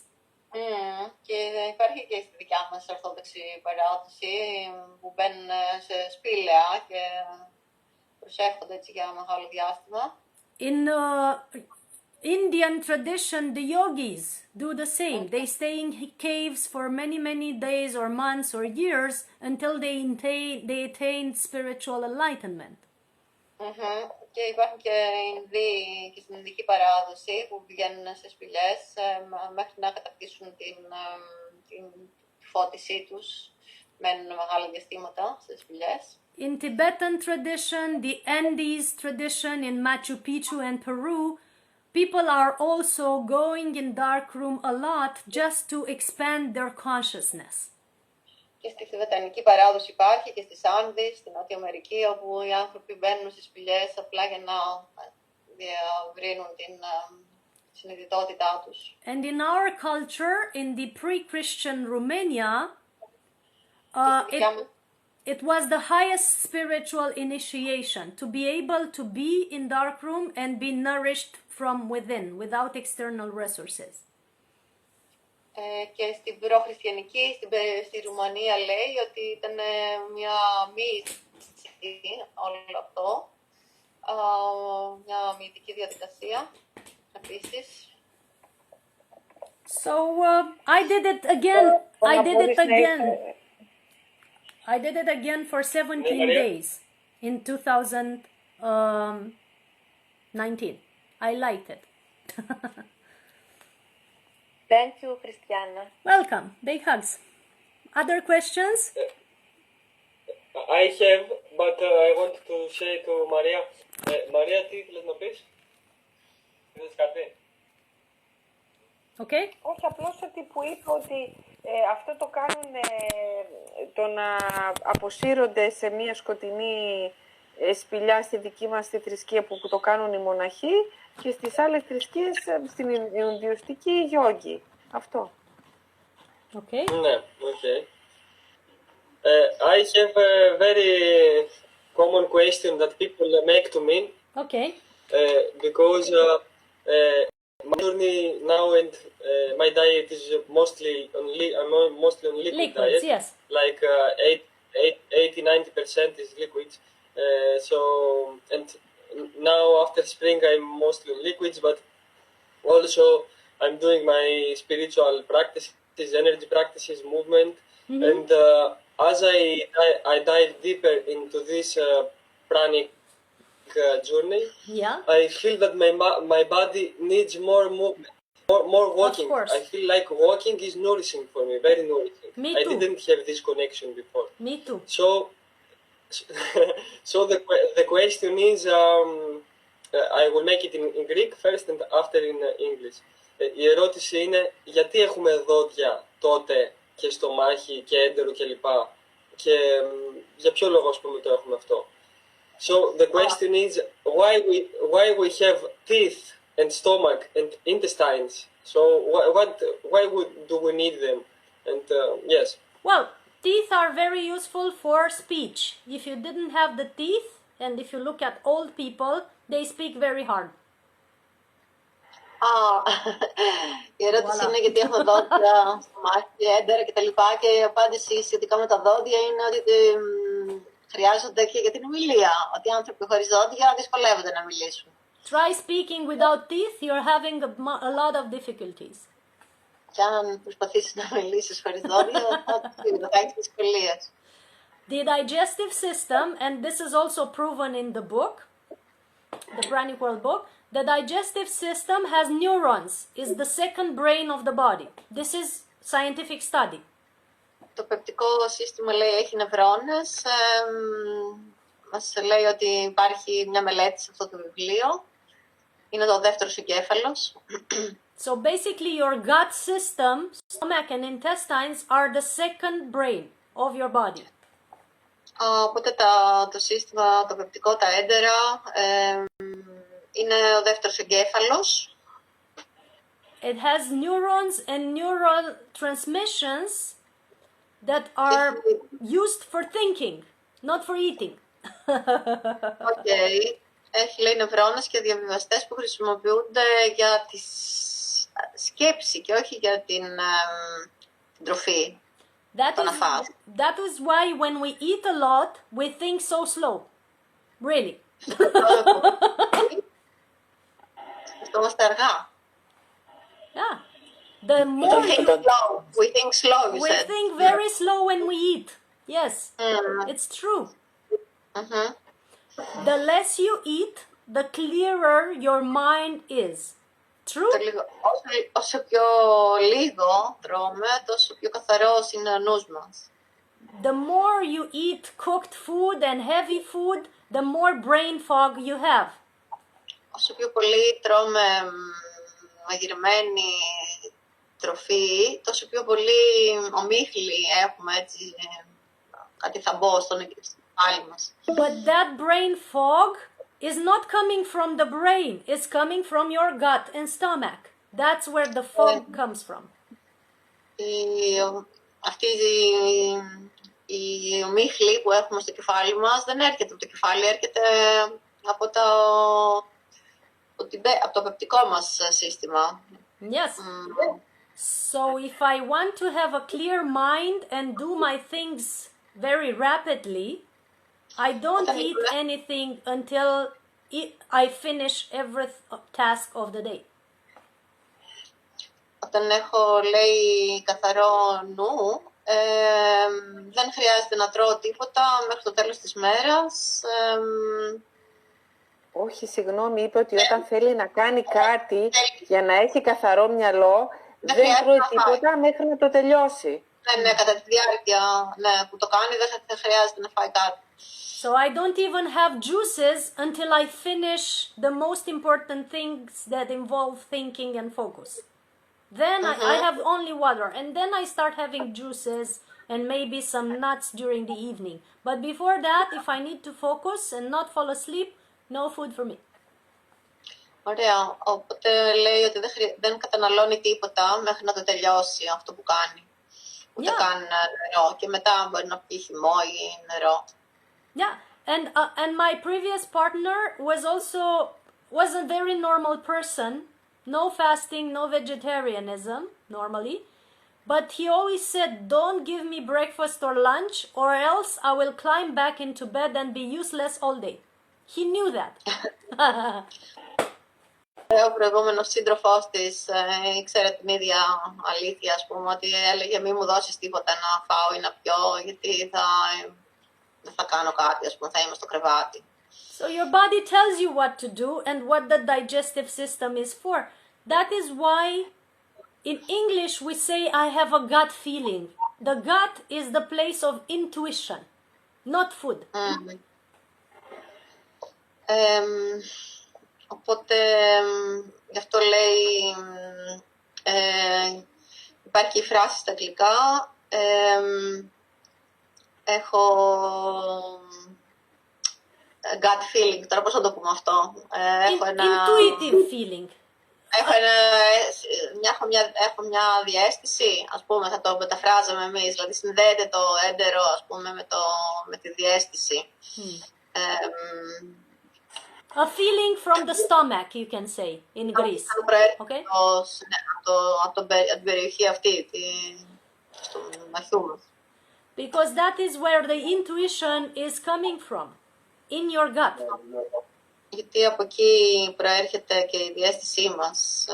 Και υπάρχει και στη δικιά μας ορθόδοξη παράδοση που μπαίνουν σε σπήλαια και προσεύχονται έτσι για μεγάλο διάστημα. In Indian tradition, the yogis do the same. They stay in caves for many days or months or years until they attain spiritual enlightenment. Και υπάρχουν και Ινδοί και στην Ινδική παράδοση που πηγαίνουν σε σπηλιές μέχρι να κατακτήσουν την φώτισή τους. Μένουν μεγάλα διαστήματα σε σπηλιές. In Tibetan tradition, the Andes tradition in Machu Picchu and Peru, people are also going in darkroom a lot just to expand their consciousness. Και στη Θιβετανική παράδοση υπάρχει και στις Άνδες, στην Νότια Αμερική, όπου οι άνθρωποι μπαίνουν στις σπηλιές απλά για να διαβρύνουν την συνειδητότητά τους. And in our culture, in the pre-Christian Romania, it was the highest spiritual initiation to be able to be in dark room and be nourished from within without external resources. Και στην προχριστιανική, στη Ρουμανία λέει ότι ήταν μια μύθιση όλο αυτό, μια μυητική διαδικασία επίσης. So I did it again. I did it again for 17 days in 2019. I liked it. Thank you, Χριστιανά. Welcome. Big hugs. Other questions? I have, but I want to say to Maria. Maria, τι ήθελες να πεις? Θες κάτι? Okay. Όχι, απλώς ότι που είπα ότι αυτό το κάνουν το να αποσύρονται σε μια σκοτεινή σπηλιά στη δική μας τη θρησκεία που το κάνουν οι μοναχοί και στις άλλες θρησκείες, στην Ινδιουστική, οι γιόγκοι. Αυτό. Okay. Ναι, okay. I have a very common question that people make to me. Okay. Because my journey now and my diet is mostly on liquid Liquids, diet. yes. Like 80-90% is liquids. So and now after spring I'm mostly on liquids, but also I'm doing my spiritual practices, energy practices, movement, and as I dive deeper into this pranic journey, Yeah. I feel that my body needs more movement, more walking. Of course. I feel like walking is nourishing for me, very nourishing. Me I too. didn't have this connection before. Me too. So the question is, I will make it in Greek first and after in English. Η ερώτηση είναι γιατί έχουμε δόντια τότε και στομάχι και έντερο κλπ. Και για ποιο λόγο ας πούμε το έχουμε αυτό. So the question is why we have teeth and stomach and intestines. So why do we need them? And yes. Well, teeth are very useful for speech. If you didn't have the teeth, and if you look at old people, they speak very hard. Η ερώτηση είναι γιατί έχουμε δόντια, στομάχια, έντερα κτλ. Και η απάντηση σχετικά με τα δόντια είναι ότι χρειάζονται και για την ομιλία. Ότι οι άνθρωποι χωρίς δόντια δυσκολεύονται να μιλήσουν. Try speaking without teeth, you're having a lot of difficulties. Και αν προσπαθήσεις να μιλήσεις χωρίς δόντια, θα έχεις δυσκολίες. The digestive system, and this is also proven in the book, the Pranic World book, the digestive system has neurons, is the second brain of the body. This is scientific study. Το πεπτικό σύστημα λέει έχει νευρώνες. Μας λέει ότι υπάρχει μια μελέτη σε αυτό το βιβλίο. Είναι το δεύτερος εγκέφαλος. So basically your gut system, stomach and intestines are the second brain of your body. Οπότε το σύστημα, το πεπτικό, τα έντερα, είναι ο δεύτερος εγκέφαλος. It has neurons and neural transmissions that are used for thinking, not for eating. Okay. Έχει λέει νευρώνες και διαβιβαστές που χρησιμοποιούνται για τη σκέψη και όχι για την τροφή. That is why when we eat a lot, we think so slow. Really. Σκεφτόμαστε αργά. Yeah. The more we think slow, you we said. think very slow when we eat. Yes, it's true. The less you eat, the clearer your mind is. True? Όσο πιο λίγο τρώμε, τόσο πιο καθαρός είναι ο νους μας. The more you eat cooked food and heavy food, the more brain fog you have. Όσο πιο πολύ τρώμε μαγειρεμένη τροφή, τόσο πιο πολύ ομίχλη έχουμε, έτσι, κάτι θα μπω στον κεφάλι μας. But that brain fog is not coming from the brain, it's coming from your gut and stomach. That's where the fog comes from. Αυτή η ομίχλη που έχουμε στο κεφάλι μας δεν έρχεται από το κεφάλι, έρχεται από το πεπτικό μας σύστημα. Yes. So if I want to have a clear mind and do my things very rapidly, I don't eat anything until I finish every task of the day. Όταν έχω, λέει, καθαρό νου, δεν χρειάζεται να τρώω τίποτα μέχρι το τέλος της μέρας. Όχι, συγγνώμη, είπε ότι όταν θέλει να κάνει κάτι για να έχει καθαρό μυαλό, δεν τρώει τίποτα μέχρι να το τελειώσει. Ναι, κατά τη διάρκεια που το κάνει δεν χρειάζεται να φάει κάτι. So I don't even have juices until I finish the most important things that involve thinking and focus. Then I have only water, and then I start having juices and maybe some nuts during the evening. But before that, if I need to focus and not fall asleep, no food for me. Ωραία. Οπότε λέει ότι δεν καταναλώνει τίποτα μέχρι να το τελειώσει αυτό που κάνει. Ούτε καν νερό. Και μετά μπορεί να πιει χυμό ή νερό. Yeah, and my previous partner was a very normal person. No fasting, no vegetarianism, normally. But he always said, don't give me breakfast or lunch, or else I will climb back into bed and be useless all day. He knew that. Ο προηγούμενος σύντροφός της ήξερε την ίδια αλήθεια, ας πούμε, ότι έλεγε μη μου δώσεις τίποτα να φάω ή να πιω, γιατί δεν θα κάνω κάτι, ας πούμε, θα είμαι στο κρεβάτι. So your body tells you what to do and what the digestive system is for. That is why in English we say I have a gut feeling. The gut is the place of intuition, not food. Οπότε γι' αυτό λέει υπάρχει η φράση στα αγγλικά έχω gut feeling, τώρα πώς θα το πούμε αυτό, Intuitive feeling. Έχω μια διαίσθηση, ας πούμε, θα το μεταφράζαμε εμείς, δηλαδή συνδέεται το έντερο, ας πούμε, με τη διαίσθηση. A feeling from the stomach, you can say, in Greece. Okay? Από την περιοχή αυτή, στο μαχιού μας. Because that is where the intuition is coming from, in your gut. Γιατί από εκεί προέρχεται και η διαίσθησή μας,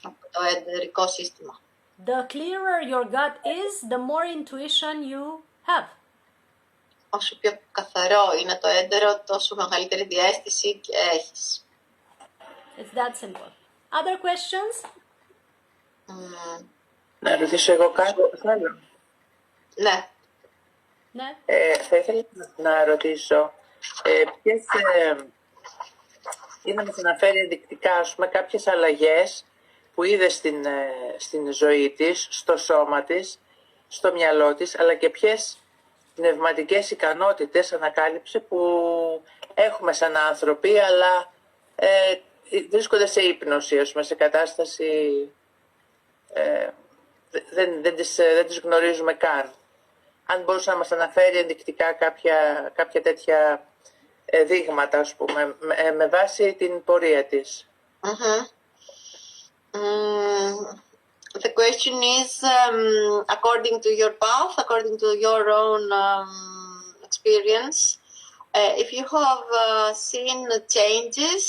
από το εντερικό σύστημα. The clearer your gut is, the more intuition you have. Όσο πιο καθαρό είναι το έντερο, τόσο μεγαλύτερη διαίσθηση και έχεις. It's that simple. Other questions? Να ρωτήσω εγώ κάτι που θέλω. Ναι. Ναι. Θα ήθελα να ρωτήσω ποιες ή να μας αναφέρει ενδεικτικά, ας πούμε, κάποιες αλλαγές που είδε στην ζωή της, στο σώμα της, στο μυαλό της, αλλά και ποιες πνευματικές ικανότητες ανακάλυψε που έχουμε σαν άνθρωποι, αλλά βρίσκονται σε ύπνωση, ας πούμε, σε κατάσταση δεν τις γνωρίζουμε καν. Αν μπορούσε να μας αναφέρει ενδεικτικά κάποια τέτοια δείγματα, ας πούμε, με βάση την πορεία της. The question is, according to your path, according to your own experience, if you have seen changes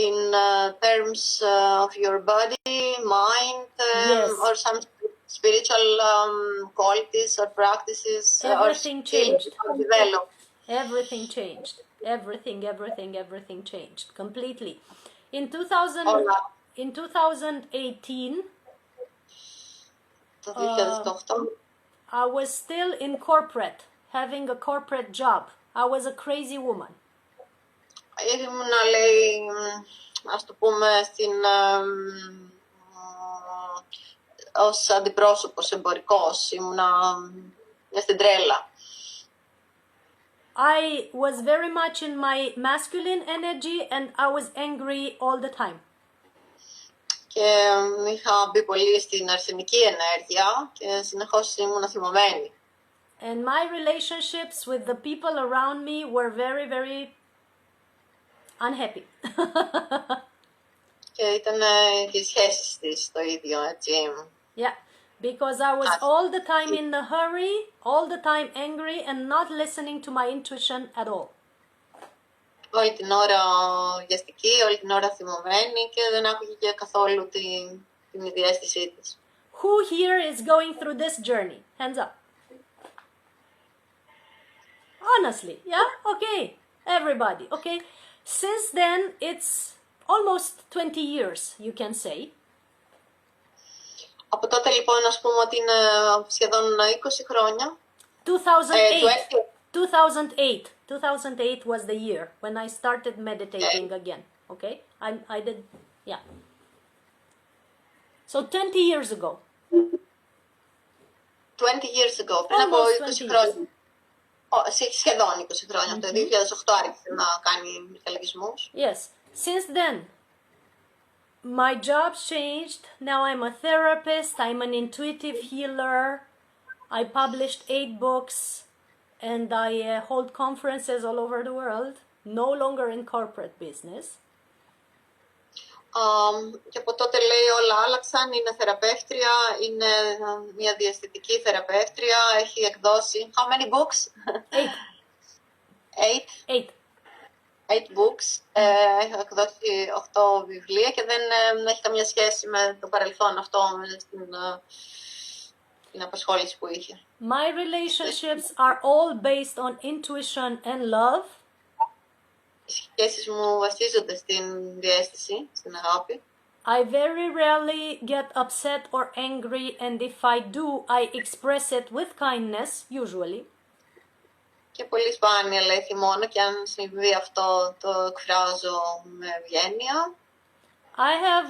in terms of your body, mind, Yes. or some spiritual qualities or practices, Everything or changed. or developed. Everything changed. Everything changed completely. In 2018, Το 2008. I was still in corporate, having a corporate job. I was a crazy woman. Ήμουνα, λέει, ας το πούμε, ως αντιπρόσωπος εμπορικός, ήμουνα στην τρέλα. I was very much in my masculine energy and I was angry all the time. Και είχα μπει πολύ στην αρσενική ενέργεια και συνεχώς ήμουν θυμωμένη. And my relationships with the people around me were very, very unhappy. Και ήταν και οι σχέσεις της το ίδιο, έτσι. Yeah, because I was all the time in a hurry, all the time angry and not listening to my intuition at all. Όλη την ώρα βιαστική, όλη την ώρα θυμωμένη και δεν άκουγε και καθόλου την διαίσθησή της. Who here is going through this journey? Hands up. Honestly, yeah? Okay. Everybody, okay? Since then, it's almost 20 years, you can say. Από τότε λοιπόν, ας πούμε ότι είναι σχεδόν 20 χρόνια. 2008. 2008 was the year when I started meditating again, okay? I did, yeah. So 20 years ago. 20 years ago, πριν από 20 χρόνια. Σχεδόν 20 χρόνια. Το 2008 άρχισε να κάνει μηχανισμούς. Yes. Since then, my job's changed. Now I'm a therapist. I'm an intuitive healer. I published 8 books and I hold conferences all over the world. No longer in corporate business. Και από τότε λέει όλα άλλαξαν, είναι θεραπεύτρια, είναι μια διαισθητική θεραπεύτρια, έχει εκδώσει... How many books? 8 books. Έχει εκδώσει 8 βιβλία και δεν έχει καμία σχέση με το παρελθόν αυτό, με την απασχόληση που είχε. My relationships are all based on intuition and love. Οι σχέσεις μου βασίζονται στην διαίσθηση, στην αγάπη. I very rarely get upset or angry, and if I do, I express it with kindness, usually. Και πολύ σπάνια λέει θυμώνω και αν συμβεί αυτό το εκφράζω με ευγένεια. I have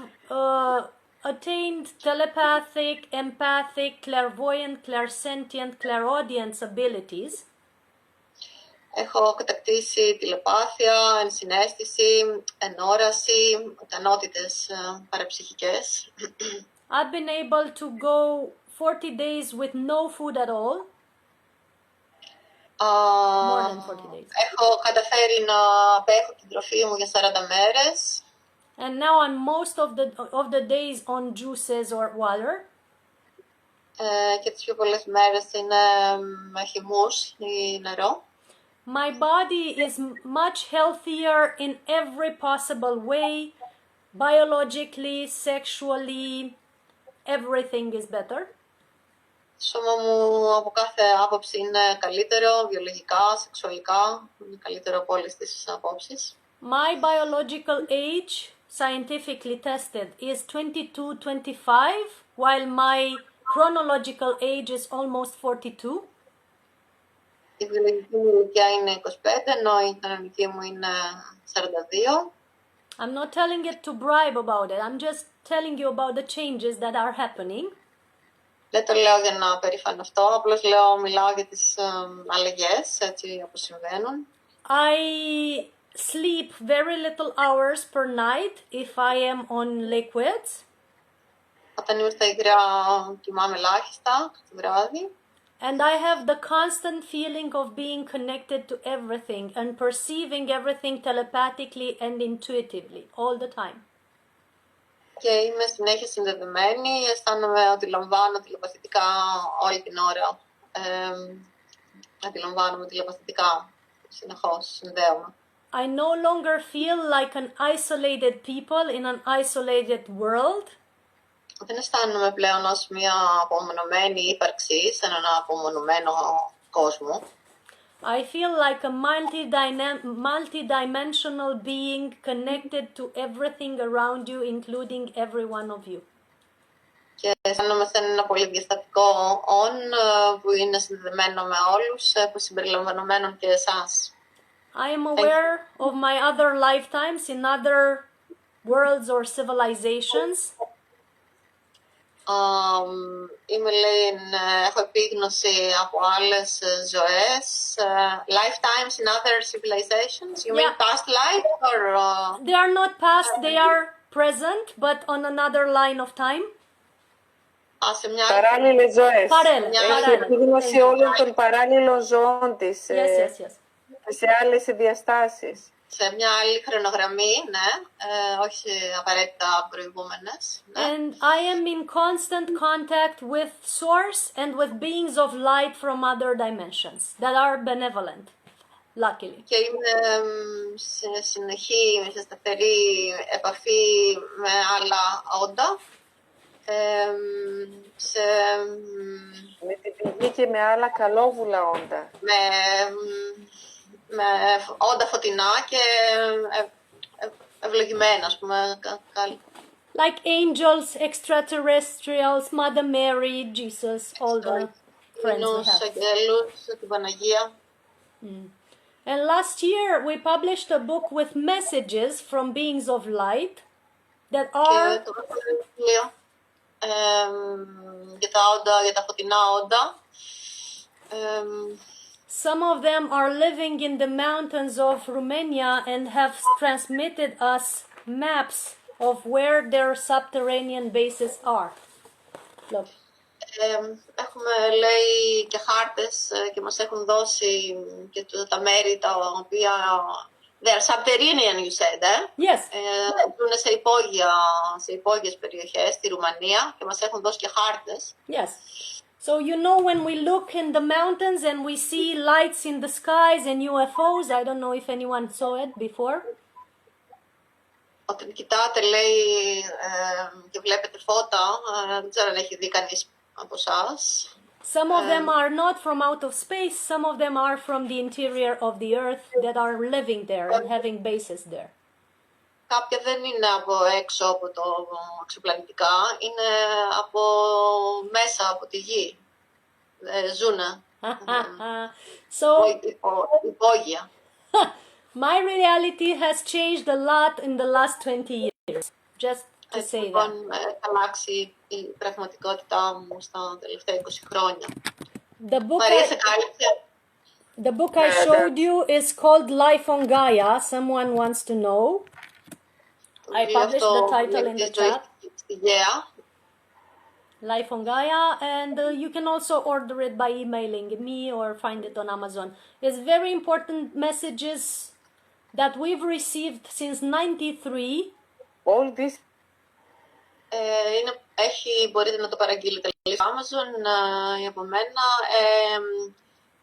attained telepathic, empathic, clairvoyant, clairsentient, clairaudience abilities. Έχω κατακτήσει τηλεπάθεια, ενσυναίσθηση, ενόραση, ικανότητες παραψυχικές. I've been able to go 40 days with no food at all. More than 40 days. Έχω καταφέρει να απέχω την τροφή μου για 40 μέρες. And now I'm most of the days on juices or water. Και τις πιο πολλές μέρες είναι με χυμούς ή νερό. My body is much healthier in every possible way, biologically, sexually, everything is better. Το σώμα μου από κάθε άποψη είναι καλύτερο, βιολογικά, σεξουαλικά, είναι καλύτερο από όλες τις απόψεις. My biological age, scientifically tested, is 22-25, while my chronological age is almost 42. Η βιολογική μου ηλικία είναι 25, ενώ η κανονική μου είναι 42. I'm not telling it to bribe about it. I'm just telling you about the changes that are happening. Δεν το λέω για να περηφανευτώ, απλώς μιλάω για τις αλλαγές, έτσι όπως συμβαίνουν. I sleep very little hours per night if I am on liquids. Όταν είμαι στα υγρά κοιμάμαι ελάχιστα το βράδυ. And I have the constant feeling of being connected to everything and perceiving everything telepathically and intuitively all the time. Και είμαι συνέχεια συνδεδεμένη, αισθάνομαι ότι λαμβάνω τηλεπαθητικά όλη την ώρα. Αντιλαμβάνομαι τηλεπαθητικά, συνεχώς συνδέομαι. I no longer feel like an isolated people in an isolated world. Δεν αισθάνομαι πλέον ως μια απομονωμένη ύπαρξη σε έναν απομονωμένο κόσμο. I feel like a multi-dimensional being connected to everything around you, including every one of you. Και αισθάνομαι σαν ένα πολύ διαστατικό που είναι συνδεδεμένο με όλους, συμπεριλαμβανομένων και εσάς. I am aware of my other lifetimes in other worlds or civilizations. Είμαι, λέει, έχω επίγνωση από άλλες ζωές. Lifetimes in other civilizations. You mean Yeah. past life or... They are not past, they are present, but on another line of time. σε μια άλλη... Παράλληλες ζωές. Παράλληλες, Έχει παράλληλες. επίγνωση όλων των παράλληλων ζωών της Yes. σε άλλες διαστάσεις. Σε μια άλλη χρονογραμμή, ναι, όχι απαραίτητα προηγούμενες. Ναι. And I am in constant contact with source and with beings of light from other dimensions that are benevolent, luckily. Και είμαι σε συνεχή, σε σταθερή επαφή με άλλα όντα. Με την πηγή και με άλλα καλόβουλα όντα. Με όντα φωτεινά και ευλογημένα, ας πούμε. Like angels, extraterrestrials, Mother Mary, Jesus, all the friends we have. Αγγέλους, την Παναγία. And last year we published a book with messages from beings of light that are... Και το βιβλίο για τα όντα, για τα φωτεινά όντα. Some of them are living in the mountains of Romania and have transmitted us maps of where their subterranean bases are. Look. Έχουμε, λέει, και χάρτες και μας έχουν δώσει και τα μέρη τα οποία... They are subterranean, you said, Yes. Ζουν σε υπόγειες περιοχές, στη Ρουμανία, και μας έχουν δώσει και χάρτες. Yes. So you know when we look in the mountains and we see lights in the skies and UFOs, I don't know if anyone saw it before. Όταν κοιτάτε, λέει, και βλέπετε φώτα, δεν ξέρω αν έχει δει κανείς από εσάς. Some of them are not from out of space, some of them are from the interior of the earth that are living there and having bases there. Κάποια δεν είναι από έξω από το εξωπλανητικά, είναι από μέσα από τη γη. Ζουνε. So υπόγεια. my reality has changed a lot in the last 20 years. Just to say that. Έχει αλλάξει η πραγματικότητά μου στα τελευταία 20 χρόνια. Μαρία, σε κάλυψε. The book I showed you is called Life on Gaia. Someone wants to know. I published the title in the chat. Life on Gaia, and you can also order it by emailing me or find it on Amazon. It's very important messages that we've received since 93. All this μπορείτε να το παραγγείλετε στο Amazon από μένα.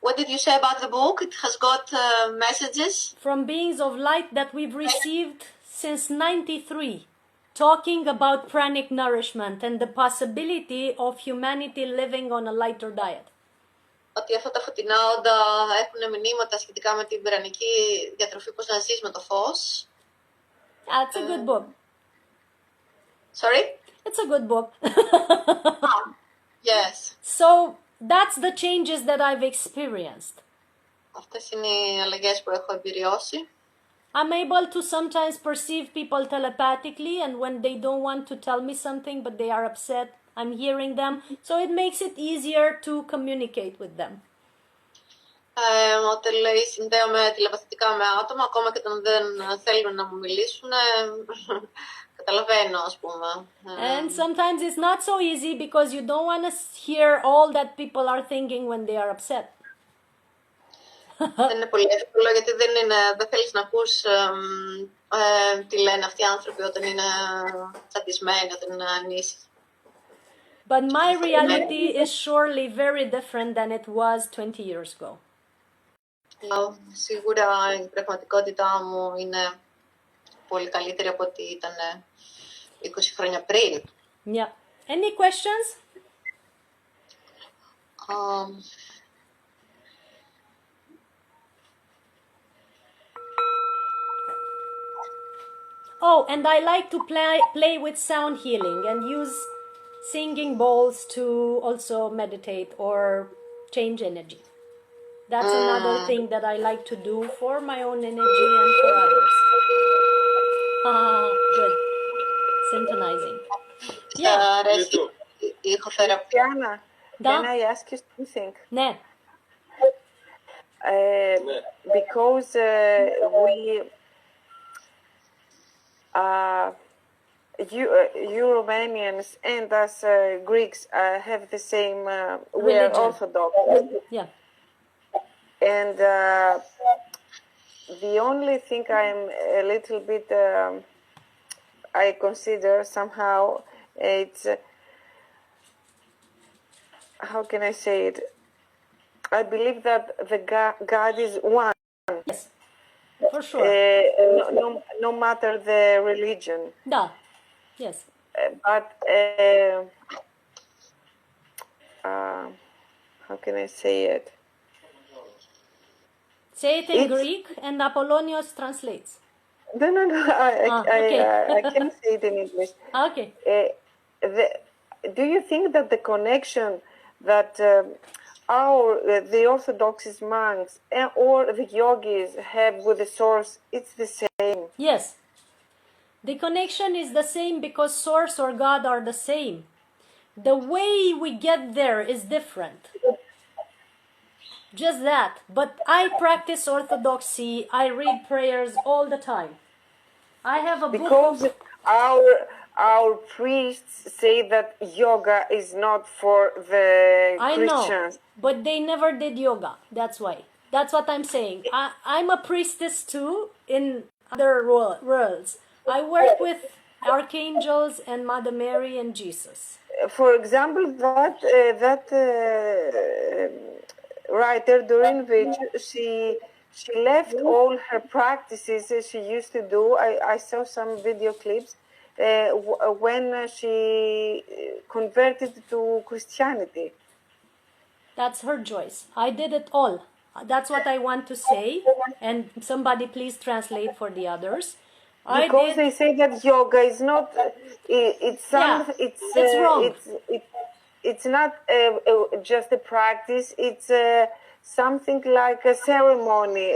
What did you say about the book? It has got messages from beings of light that we've received since 93, talking about pranic nourishment and the possibility of humanity living on a lighter diet. Ότι αυτά τα φωτεινά όντα έχουν μηνύματα σχετικά με την πρανική διατροφή, πώς να ζεις με το φως. That's a good book. Sorry? It's a good book. Yes. So that's the changes that I've experienced. Αυτές είναι οι αλλαγές που έχω εμπειριώσει. I'm able to sometimes perceive people telepathically, and when they don't want to tell me something but they are upset, I'm hearing them. So it makes it easier to communicate with them. Όταν, λέει, συνδέομαι τηλεπαθητικά με άτομα, ακόμα και όταν δεν θέλουν να μου μιλήσουν, καταλαβαίνω, ας πούμε. And sometimes it's not so easy because you don't want to hear all that people are thinking when they are upset. Δεν είναι πολύ εύκολο, γιατί δεν θέλεις να ακούς τι λένε αυτοί οι άνθρωποι όταν είναι τσαντισμένοι, όταν είναι ανήσυχοι. But my reality is surely very different than it was 20 years ago. Σίγουρα η πραγματικότητά μου είναι πολύ καλύτερη από ό,τι ήταν 20 χρόνια πριν. Yeah. Any questions? Oh, and I like to play with sound healing and use singing bowls to also meditate or change energy. That's another thing that I like to do for my own energy and for others. Good. Syntonizing. Yeah. ηχοθεραπεία. Christiana, Da. can I ask you something? Ναι. Because you Romanians and us Greeks have the same, we are Religion. Orthodox. Yeah. And the only thing I'm a little bit, I consider somehow, it's, how can I say it? I believe that the God is one, Yes. For sure. no matter the religion. Da. Yes. But how can I say it? Say it in It's- Greek and Apollonios translates. No, Okay. I can't say it in English. Okay. Do you think that the connection that the Orthodox monks or the yogis have with the source, it's the same? Yes. The connection is the same because source or God are the same. The way we get there is different. Just that. But I practice orthodoxy. I read prayers all the time. I have a Because book. our priests say that yoga is not for the I Christians. know, but they never did yoga. That's why. That's what I'm saying. I'm a priestess too in other worlds. I work with archangels and Mother Mary and Jesus. For example, that writer during which she left all her practices she used to do. I saw some video clips when she converted to Christianity. That's her choice. I did it all. That's what I want to say. And somebody please translate for the others. Because they say that yoga is not. It's some. Yeah, It's wrong. It's not just a practice. It's something like a ceremony.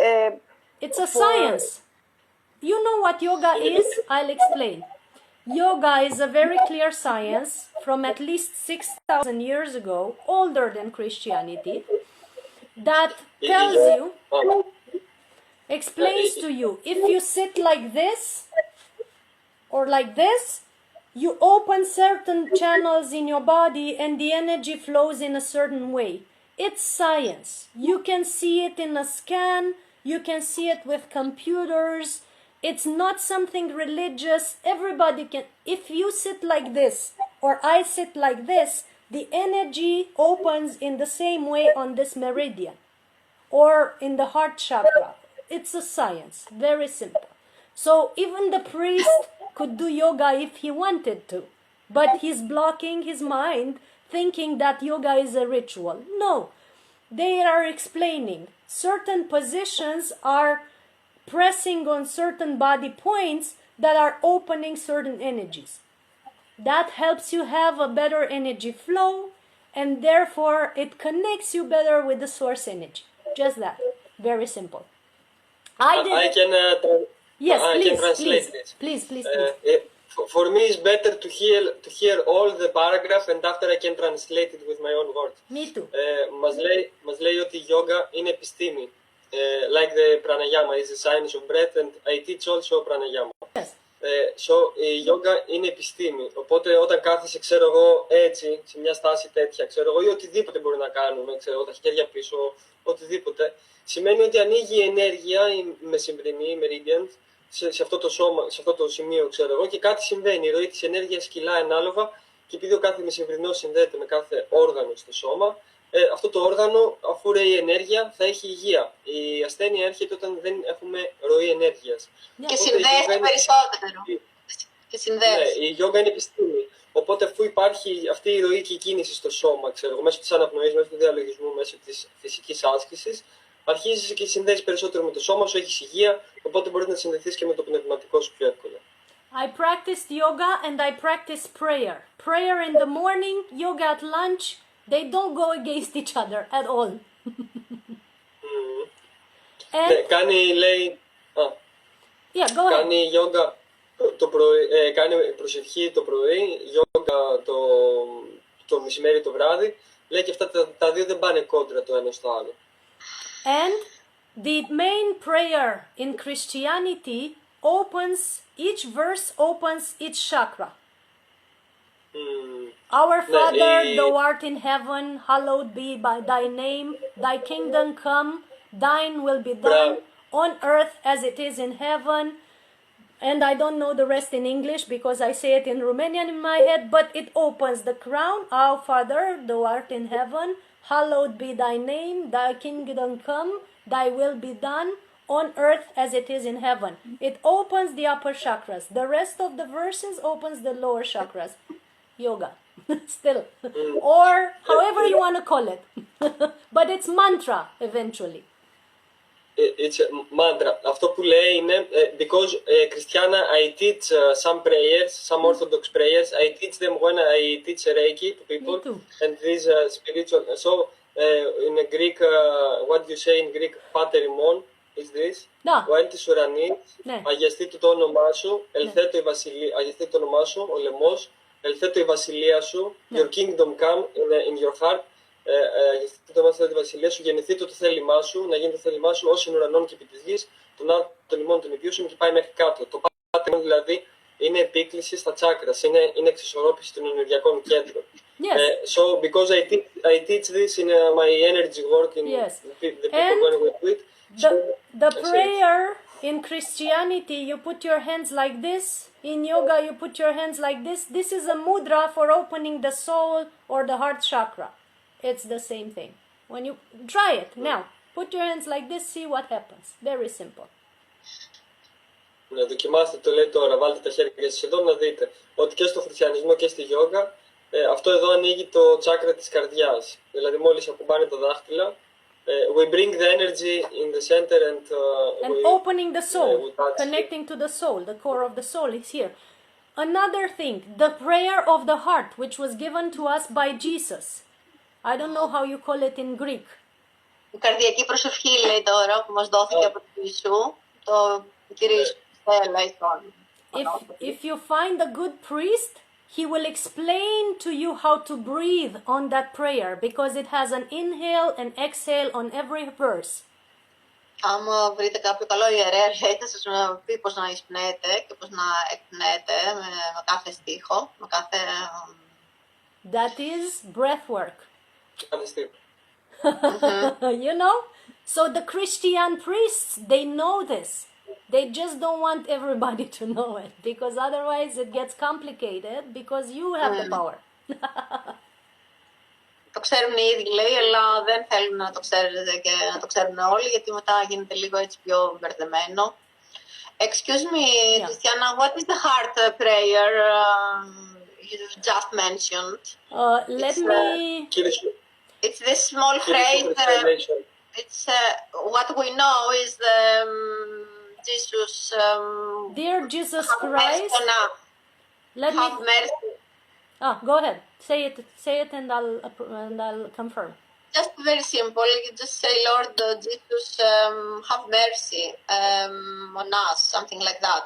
It's a science. You know what yoga is? I'll explain. Yoga is a very clear science from at least 6,000 years ago, older than Christianity, that tells you, explains to you, if you sit like this or like this, you open certain channels in your body and the energy flows in a certain way. It's science. You can see it in a scan, you can see it with computers. It's not something religious. Everybody can. If you sit like this or I sit like this, the energy opens in the same way on this meridian or in the heart chakra. It's a science. Very simple. So even the priest could do yoga if he wanted to, but he's blocking his mind thinking that yoga is a ritual. No, they are explaining certain positions are pressing on certain body points that are opening certain energies. That helps you have a better energy flow and therefore it connects you better with the source energy. Just that. Very simple. I can yes, please, translate this. Please. For me, it's better to hear all the paragraph and after I can translate it with my own words. Me too. Μας λέει ότι η yoga είναι επιστήμη. Like the pranayama is the science of breath and I teach also pranayama. Yes. So η yoga είναι επιστήμη. Οπότε όταν κάθεσαι, ξέρω εγώ, έτσι, σε μια στάση τέτοια, ξέρω εγώ, ή οτιδήποτε μπορεί να κάνουμε, ξέρω εγώ, τα χέρια πίσω, οτιδήποτε, σημαίνει ότι ανοίγει η ενέργεια, η μεσημβρινή, η meridian, σε αυτό το σώμα, σε αυτό το σημείο, ξέρω εγώ, και κάτι συμβαίνει. Η ροή της ενέργειας κυλάει ανάλογα και επειδή ο κάθε μεσημβρινός συνδέεται με κάθε όργανο στο σώμα, αυτό το όργανο, αφού ρέει ενέργεια, θα έχει υγεία. Η ασθένεια έρχεται όταν δεν έχουμε ροή ενέργειας. Και συνδέεται περισσότερο. Και συνδέεται. Ναι, η γιόγκα είναι επιστήμη. Οπότε αφού υπάρχει αυτή η ροή και η κίνηση στο σώμα, ξέρω εγώ, μέσω της αναπνοής, μέσω του διαλογισμού, μέσω της φυσικής άσκησης, αρχίζεις και συνδέεις περισσότερο με το σώμα σου, έχεις υγεία, οπότε μπορείς να συνδεθείς και με το πνευματικό σου πιο εύκολα. I practiced yoga and I practice prayer. Prayer in the morning, yoga at lunch. They don't go against each other at all. And Κάνει, λέει, yeah, go ahead. κάνει yoga το πρωί, κάνει προσευχή το πρωί, yoga το το μεσημέρι το βράδυ, λέει και αυτά τα δύο δεν πάνε κόντρα το ένα στο άλλο. And the main prayer in Christianity each verse opens each chakra. Our Father, thou art in heaven, hallowed be by thy name, thy kingdom come, thine will be done on earth as it is in heaven. And I don't know the rest in English because I say it in Romanian in my head, but it opens the crown. Our Father, thou art in heaven, hallowed be thy name, thy kingdom come, thy will be done on earth as it is in heaven. It opens the upper chakras. The rest of the verses opens the lower chakras. Yoga. Still. Or however you want to call it. But it's mantra eventually. It's a mantra. Αυτό που λέει είναι because Christiana I teach some prayers, some Orthodox prayers. I teach them when I teach Reiki to people. Me too. And these spiritual. So in Greek, what you say in Greek, Pater imon is this. Να. Ο εν της ουρανής, Ναι. αγιαστήτω το όνομά σου, ελθέτω η βασιλεία, αγιαστήτω το όνομά σου, ο λαιμός, ελθέτω η βασιλεία σου, your kingdom come in your heart. Αγιαστείτε το όνομα τη βασιλεία σου, γεννηθείτε το θέλημά σου, να γίνει το θέλημά σου ω εν ουρανών και επί της γης, τον άνθρωπο των ημών των ιδιώσεων και πάει μέχρι κάτω. Το πάτερ δηλαδή είναι επίκληση στα τσάκρας, είναι εξισορρόπηση των ενεργειακών κέντρων. Yes. So because I teach this in my energy work in Yes. the people when we do it. The prayer in Christianity, you put your hands like this. In yoga, you put your hands like this. This is a mudra for opening the soul or the heart chakra. It's the same thing. When you try it now, put your hands like this, see what happens. Very simple. Να δοκιμάστε το λέει τώρα, βάλτε τα χέρια σας εδώ να δείτε ότι και στο χριστιανισμό και στη γιόγκα αυτό εδώ ανοίγει το τσάκρα της καρδιάς. Δηλαδή μόλις ακουμπάνε τα δάχτυλα, we bring the energy in the center and Opening the soul, connecting to the soul, the core of the soul is here. Another thing, the prayer of the heart, which was given to us by Jesus. I don't know how you call it in Greek. Η καρδιακή προσευχή λέει τώρα που μας δόθηκε από τον Ιησού, το Κύριε Ιησού λέει τώρα. If you find a good priest, he will explain to you how to breathe on that prayer because it has an inhale and exhale on every verse. Άμα βρείτε κάποιο καλό ιερέα, θα σας πει πώς να εισπνέετε και πώς να εκπνέετε με κάθε στίχο, με κάθε... That is breath work. You know? So the Christian priests, they know this. They just don't want everybody to know it because otherwise it gets complicated because you have the power. Το ξέρουν οι ίδιοι λέει, αλλά δεν θέλουν να το ξέρετε και να το ξέρουν όλοι γιατί μετά γίνεται λίγο έτσι πιο μπερδεμένο. Excuse me, Christiana, what is the heart prayer you just mentioned? Let me... It's this small phrase. It's what we know is Jesus. Dear Jesus Christ, let me... Have mercy. Go ahead. Say it, and I'll confirm. Just very simple. You just say, Lord Jesus, have mercy on us, something like that.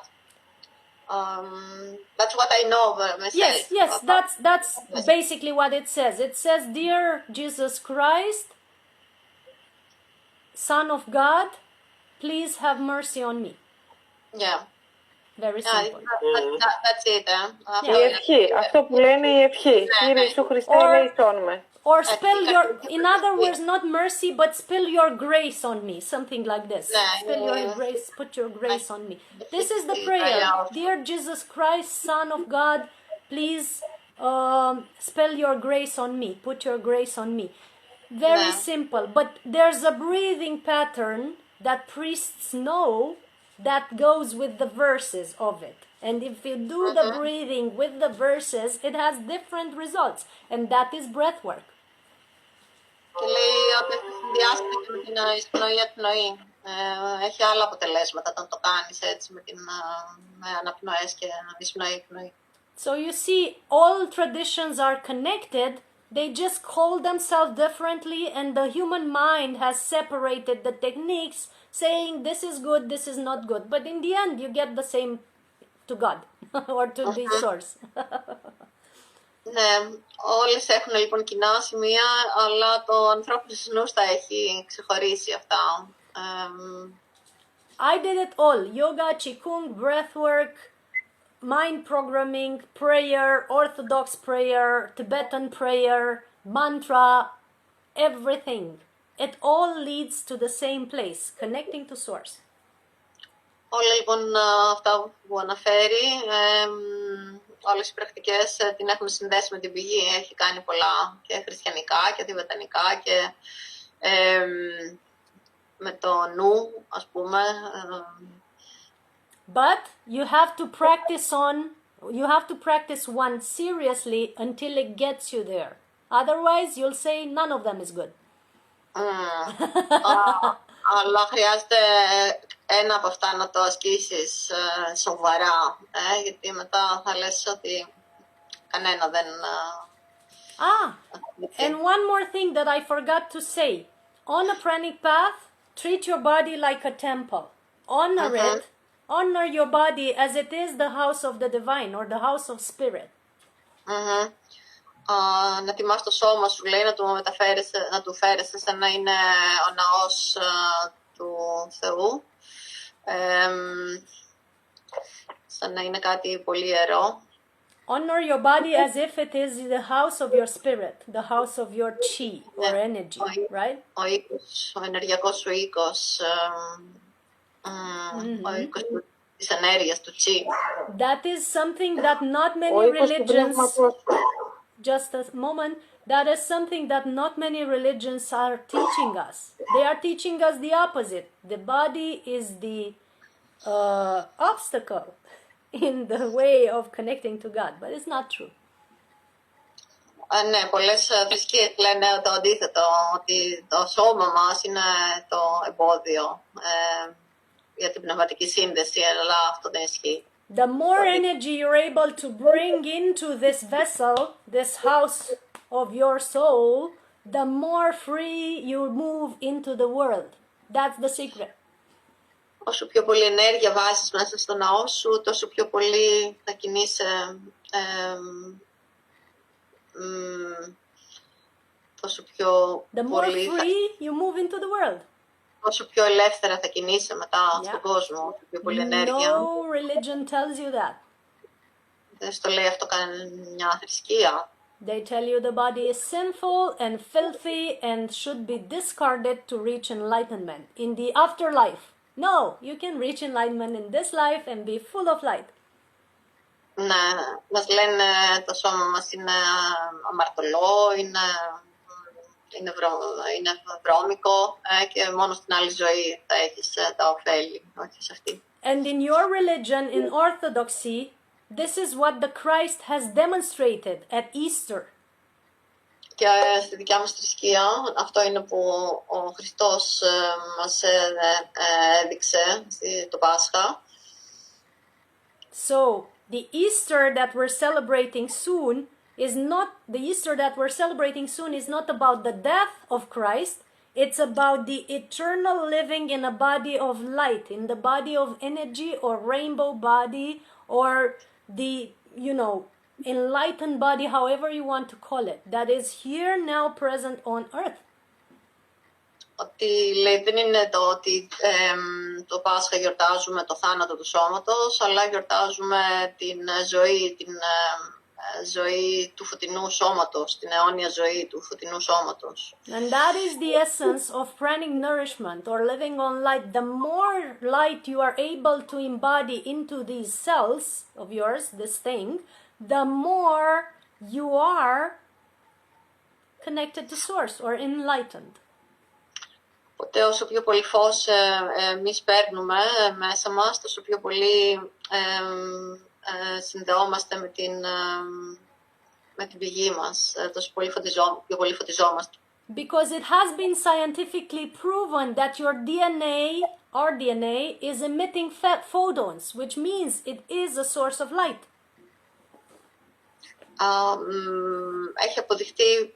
That's what I know myself. Yes, that's basically what it says. It says, Dear Jesus Christ, Son of God, please have mercy on me. Yeah. Very simple. That's it. Η ευχή. Αυτό που λένε η ευχή. Κύριε Ιησού Χριστέ, ελέησόν με. Or spell your, in other words, not mercy, but spill your grace on me. Something like this. Spill your grace, put your grace on me. This is the prayer. Dear Jesus Christ, Son of God, please spill your grace on me. Put your grace on me. Very simple. But there's a breathing pattern that priests know that goes with the verses of it. And if you do the breathing with the verses, it has different results. And that is breath work. Και λέει ότι συνδυάζεται και με την εισπνοή εκπνοή. Έχει άλλα αποτελέσματα όταν το κάνεις έτσι με αναπνοές και εισπνοή εκπνοή. So you see, all traditions are connected. They just call themselves differently, and the human mind has separated the techniques, saying this is good, this is not good. But in the end, you get the same to God or to the source. Ναι, όλες έχουν λοιπόν κοινά σημεία, αλλά το ανθρώπινος νους τα έχει ξεχωρίσει αυτά. I did it all. Yoga, Qigong, breathwork, mind programming, prayer, Orthodox prayer, Tibetan prayer, mantra, everything. It all leads to the same place, connecting to source. Όλα λοιπόν αυτά που αναφέρει, όλες οι πρακτικές την έχουμε συνδέσει με την πηγή. Έχει κάνει πολλά και χριστιανικά και τιβετανικά και με το νου, ας πούμε. But you have to practice one seriously until it gets you there. Otherwise, you'll say none of them is good. Αλλά χρειάζεται ένα από αυτά να το ασκήσεις σοβαρά, γιατί μετά θα λες ότι κανένα δεν... And one more thing that I forgot to say. On a pranic path, treat your body like a temple. Honor it. Honor your body as it is the house of the divine or the house of spirit. Να τιμάς το σώμα σου, λέει, να του φέρεσαι σαν να είναι ο ναός του Θεού, σαν να είναι κάτι πολύ ιερό. Honor your body as if it is the house of your spirit, the house of your chi or energy, right? Ο ενεργειακός σου οίκος, ο οίκος της ενέργειας, του chi. That is something that not many religions... Just a moment. That is something that not many religions are teaching us. They are teaching us the opposite. The body is the obstacle in the way of connecting to God, but it's not true. Ναι, πολλές θρησκείες λένε το αντίθετο, ότι το σώμα μας είναι το εμπόδιο για την πνευματική σύνδεση, αλλά αυτό δεν ισχύει. The more energy you're able to bring into this vessel, this house of your soul, the more free you move into the world. That's the secret. Όσο πιο πολύ ενέργεια βάζεις μέσα στο ναό σου, τόσο πιο πολύ θα κινείσαι, τόσο πιο The more πολύ free you move into the world. Όσο πιο ελεύθερα θα κινείσαι μετά στον κόσμο, όσο πιο πολύ ενέργεια. No religion tells you that. Δεν στο λέει αυτό κανένα θρησκεία. They tell you the body is sinful and filthy and should be discarded to reach enlightenment in the afterlife. No, you can reach enlightenment in this life and be full of light. Ναι, μας λένε το σώμα μας είναι αμαρτωλό, είναι βρώμικο και μόνο στην άλλη ζωή θα έχεις τα ωφέλη, όχι σε αυτή. And in your religion, in Orthodoxy, this is what the Christ has demonstrated at Easter. Και στη δικιά μας θρησκεία, αυτό είναι που ο Χριστός μας έδειξε το Πάσχα. So, the Easter that we're celebrating soon is not about the death of Christ. It's about the eternal living in a body of light, in the body of energy or rainbow body or the, enlightened body, however you want to call it, that is here now present on earth. Ότι λέει δεν είναι το ότι το Πάσχα γιορτάζουμε το θάνατο του σώματος, αλλά γιορτάζουμε την ζωή του φωτεινού σώματος, την αιώνια ζωή του φωτεινού σώματος. And that is the essence of pranic nourishment or living on light. The more light you are able to embody into these cells of yours, this thing, the more you are connected to source or enlightened. Οπότε όσο πιο πολύ φως εμείς παίρνουμε μέσα μας, τόσο πιο πολύ συνδεόμαστε με την πηγή μας, τόσο πιο πολύ φωτιζόμαστε. Because it has been scientifically proven that your our DNA is emitting photons, which means it is a source of light. Έχει αποδειχτεί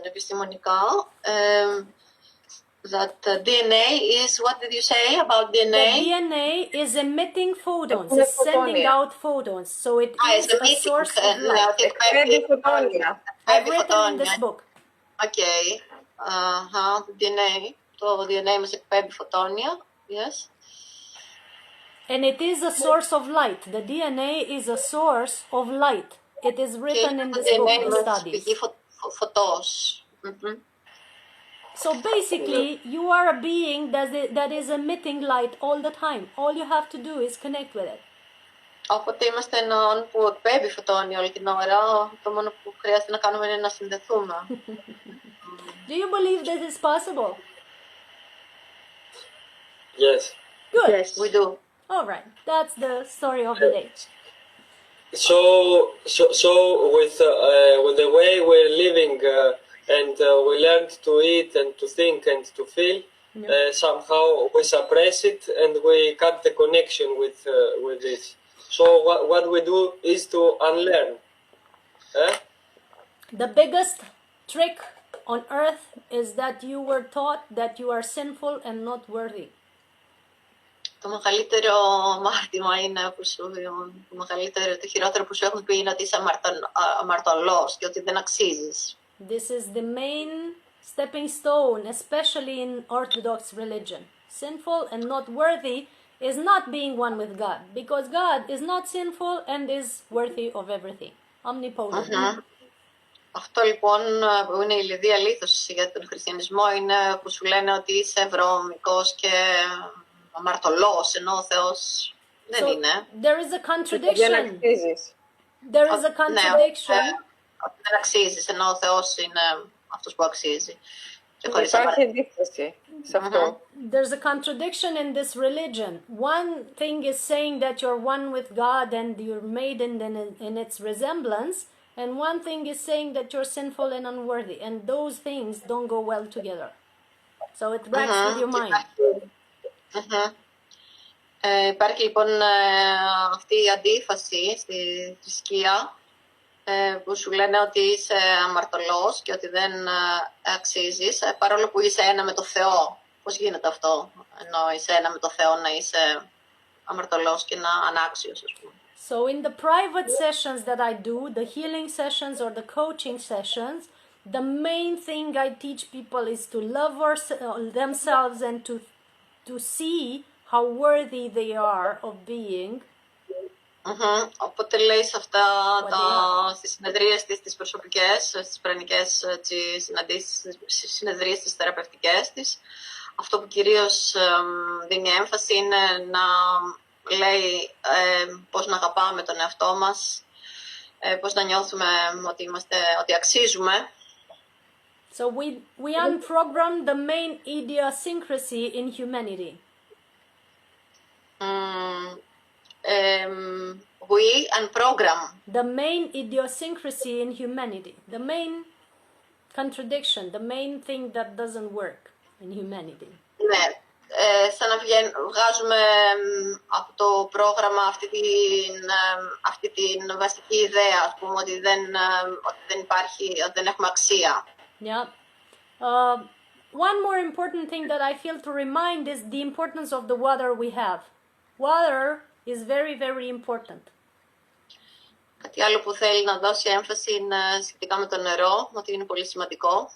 επιστημονικά that DNA is, what did you say about The DNA? DNA is emitting photons, Έχουμε it's sending φωτόνια. out photons, so it is It's a emitting, source of ναι, light. ότι Εκπέμπει φωτόνια. I've written in this book. Okay. Το DNA. Το DNA μας εκπέμπει φωτόνια. Yes. And it is a source of light. The DNA is a source of light. It is written in this book, the studies. Φωτός. So basically, you are a being that is emitting light all the time. All you have to do is connect with it. Όποτε είμαστε έναν που εκπέμπει φωτόνια όλη την ώρα, το μόνο που χρειάζεται να κάνουμε είναι να συνδεθούμε. Do you believe this is possible? Yes. Good. Yes. We do. All right. That's the story of the day. So with the way we're living and we learned to eat and to think and to feel, somehow we suppress it and we cut the connection with this. So what we do is to unlearn. The biggest trick on earth is that you were taught that you are sinful and not worthy. Το μεγαλύτερο μάρτυμα είναι το χειρότερο που σου έχουν πει είναι ότι είσαι αμαρτωλός και ότι δεν αξίζεις. This is the main stepping stone, especially in Orthodox religion. Sinful and not worthy is not being one with God, because God is not sinful and is worthy of everything, omnipotent. Αυτό λοιπόν που είναι η λιδία λίθος για τον χριστιανισμό είναι που σου λένε ότι είσαι βρώμικος και αμαρτωλός, ενώ ο Θεός δεν είναι. There is a contradiction. Δεν αξίζεις. There is a contradiction. Δεν αξίζεις, ενώ ο Θεός είναι αυτός που αξίζει. Υπάρχει αντίθεση σε αυτό. There's a contradiction in this religion. One thing is saying that you're one with God and you're made in its resemblance, and one thing is saying that you're sinful and unworthy, and those things don't go well together. So it wrecks with your mind. Υπάρχει λοιπόν αυτή η αντίφαση στη θρησκεία που σου λένε ότι είσαι αμαρτωλός και ότι δεν αξίζεις, παρόλο που είσαι ένα με το Θεό. Πώς γίνεται αυτό, ενώ είσαι ένα με το Θεό, να είσαι αμαρτωλός και να ανάξιος, ας πούμε. So in the private sessions that I do, the healing sessions or the coaching sessions, the main thing I teach people is to love themselves and to see how worthy they are of being. Οπότε λέει σε αυτά στις συνεδρίες της, τις προσωπικές, στις πρανικές συναντήσεις, στις συνεδρίες της θεραπευτικές της, αυτό που κυρίως δίνει έμφαση είναι να λέει πώς να αγαπάμε τον εαυτό μας, πώς να νιώθουμε ότι αξίζουμε. So we unprogram the main idiosyncrasy in humanity. We unprogram. The main idiosyncrasy in humanity. The main contradiction. The main thing that doesn't work in humanity. Ναι. Σαν να βγάζουμε από το πρόγραμμα αυτή την βασική ιδέα, ας πούμε, ότι δεν υπάρχει, ότι δεν έχουμε αξία. Yeah. One more important thing that I feel to remind is the importance of the water we have. Water is very, very important. Κάτι άλλο που θέλει να δώσει έμφαση είναι σχετικά με το νερό, ότι είναι πολύ σημαντικό.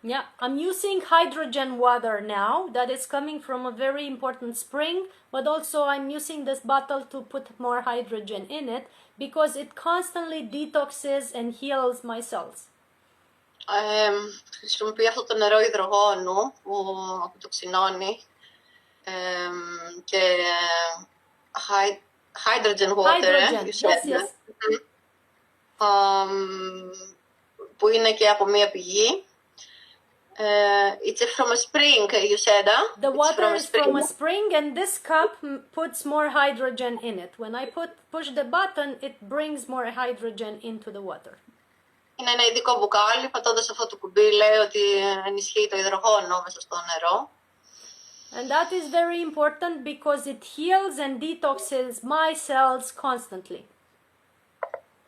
Yeah, I'm using hydrogen water now that is coming from a very important spring, but also I'm using this bottle to put more hydrogen in it because it constantly detoxes and heals my cells. Χρησιμοποιεί αυτό το νερό υδρογόνου που αποτοξινώνει και hydrogen water, yes. που είναι και από μία πηγή. It's from a spring, you said, huh? The water is from a spring and this cup puts more hydrogen in it. When I push the button, it brings more hydrogen into the water. Είναι ένα ειδικό μπουκάλι, πατώντας αυτό το κουμπί λέει ότι ενισχύει το υδρογόνο μέσα στο νερό. And that is very important because it heals and detoxes my cells constantly.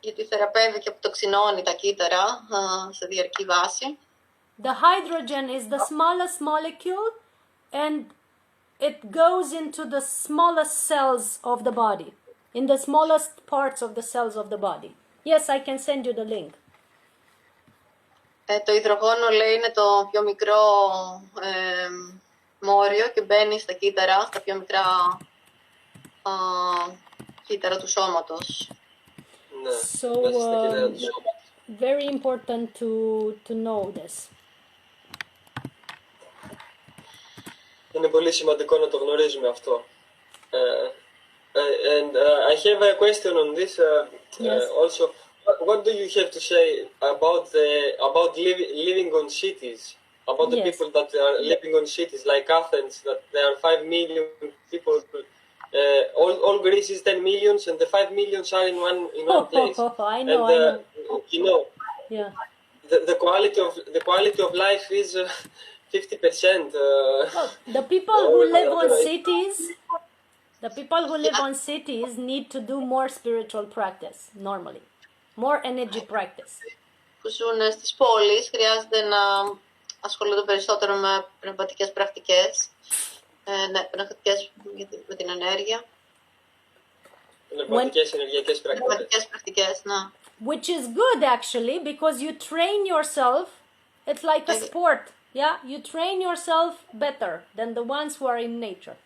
Γιατί θεραπεύει και αποτοξινώνει τα κύτταρα σε διαρκή βάση. The hydrogen is the smallest molecule, and it goes into the smallest cells of the body, in the smallest parts of the cells of the body. Yes, I can send you the link. Το υδρογόνο, λέει, είναι το πιο μικρό μόριο και μπαίνει στα κύτταρα, στα πιο μικρά κύτταρα του σώματος. Ναι, So, μέσα στα κύτταρα του σώματος. very important to know this. Είναι πολύ σημαντικό να το γνωρίζουμε αυτό. And I have a question on this Yes. also. What do you have to say about living on cities? About the Yes. people that are living on cities like Athens, that there are 5 million people. All Greece is 10 millions, and the 5 millions are in one place. I know, and, I know. You know, Yeah. the quality of life is 50%. Well, the people who live on cities, need to do more spiritual practice normally, more energy practice. Που ζουν στις πόλεις χρειάζεται να ασχολούνται περισσότερο με πνευματικές πρακτικές, πρακτικές με την ενέργεια. Πνευματικές ενεργειακές πρακτικές. Πνευματικές πρακτικές, ναι. Which is good actually, because you train yourself. It's like a sport. Yeah, you train yourself better than the ones who are in nature.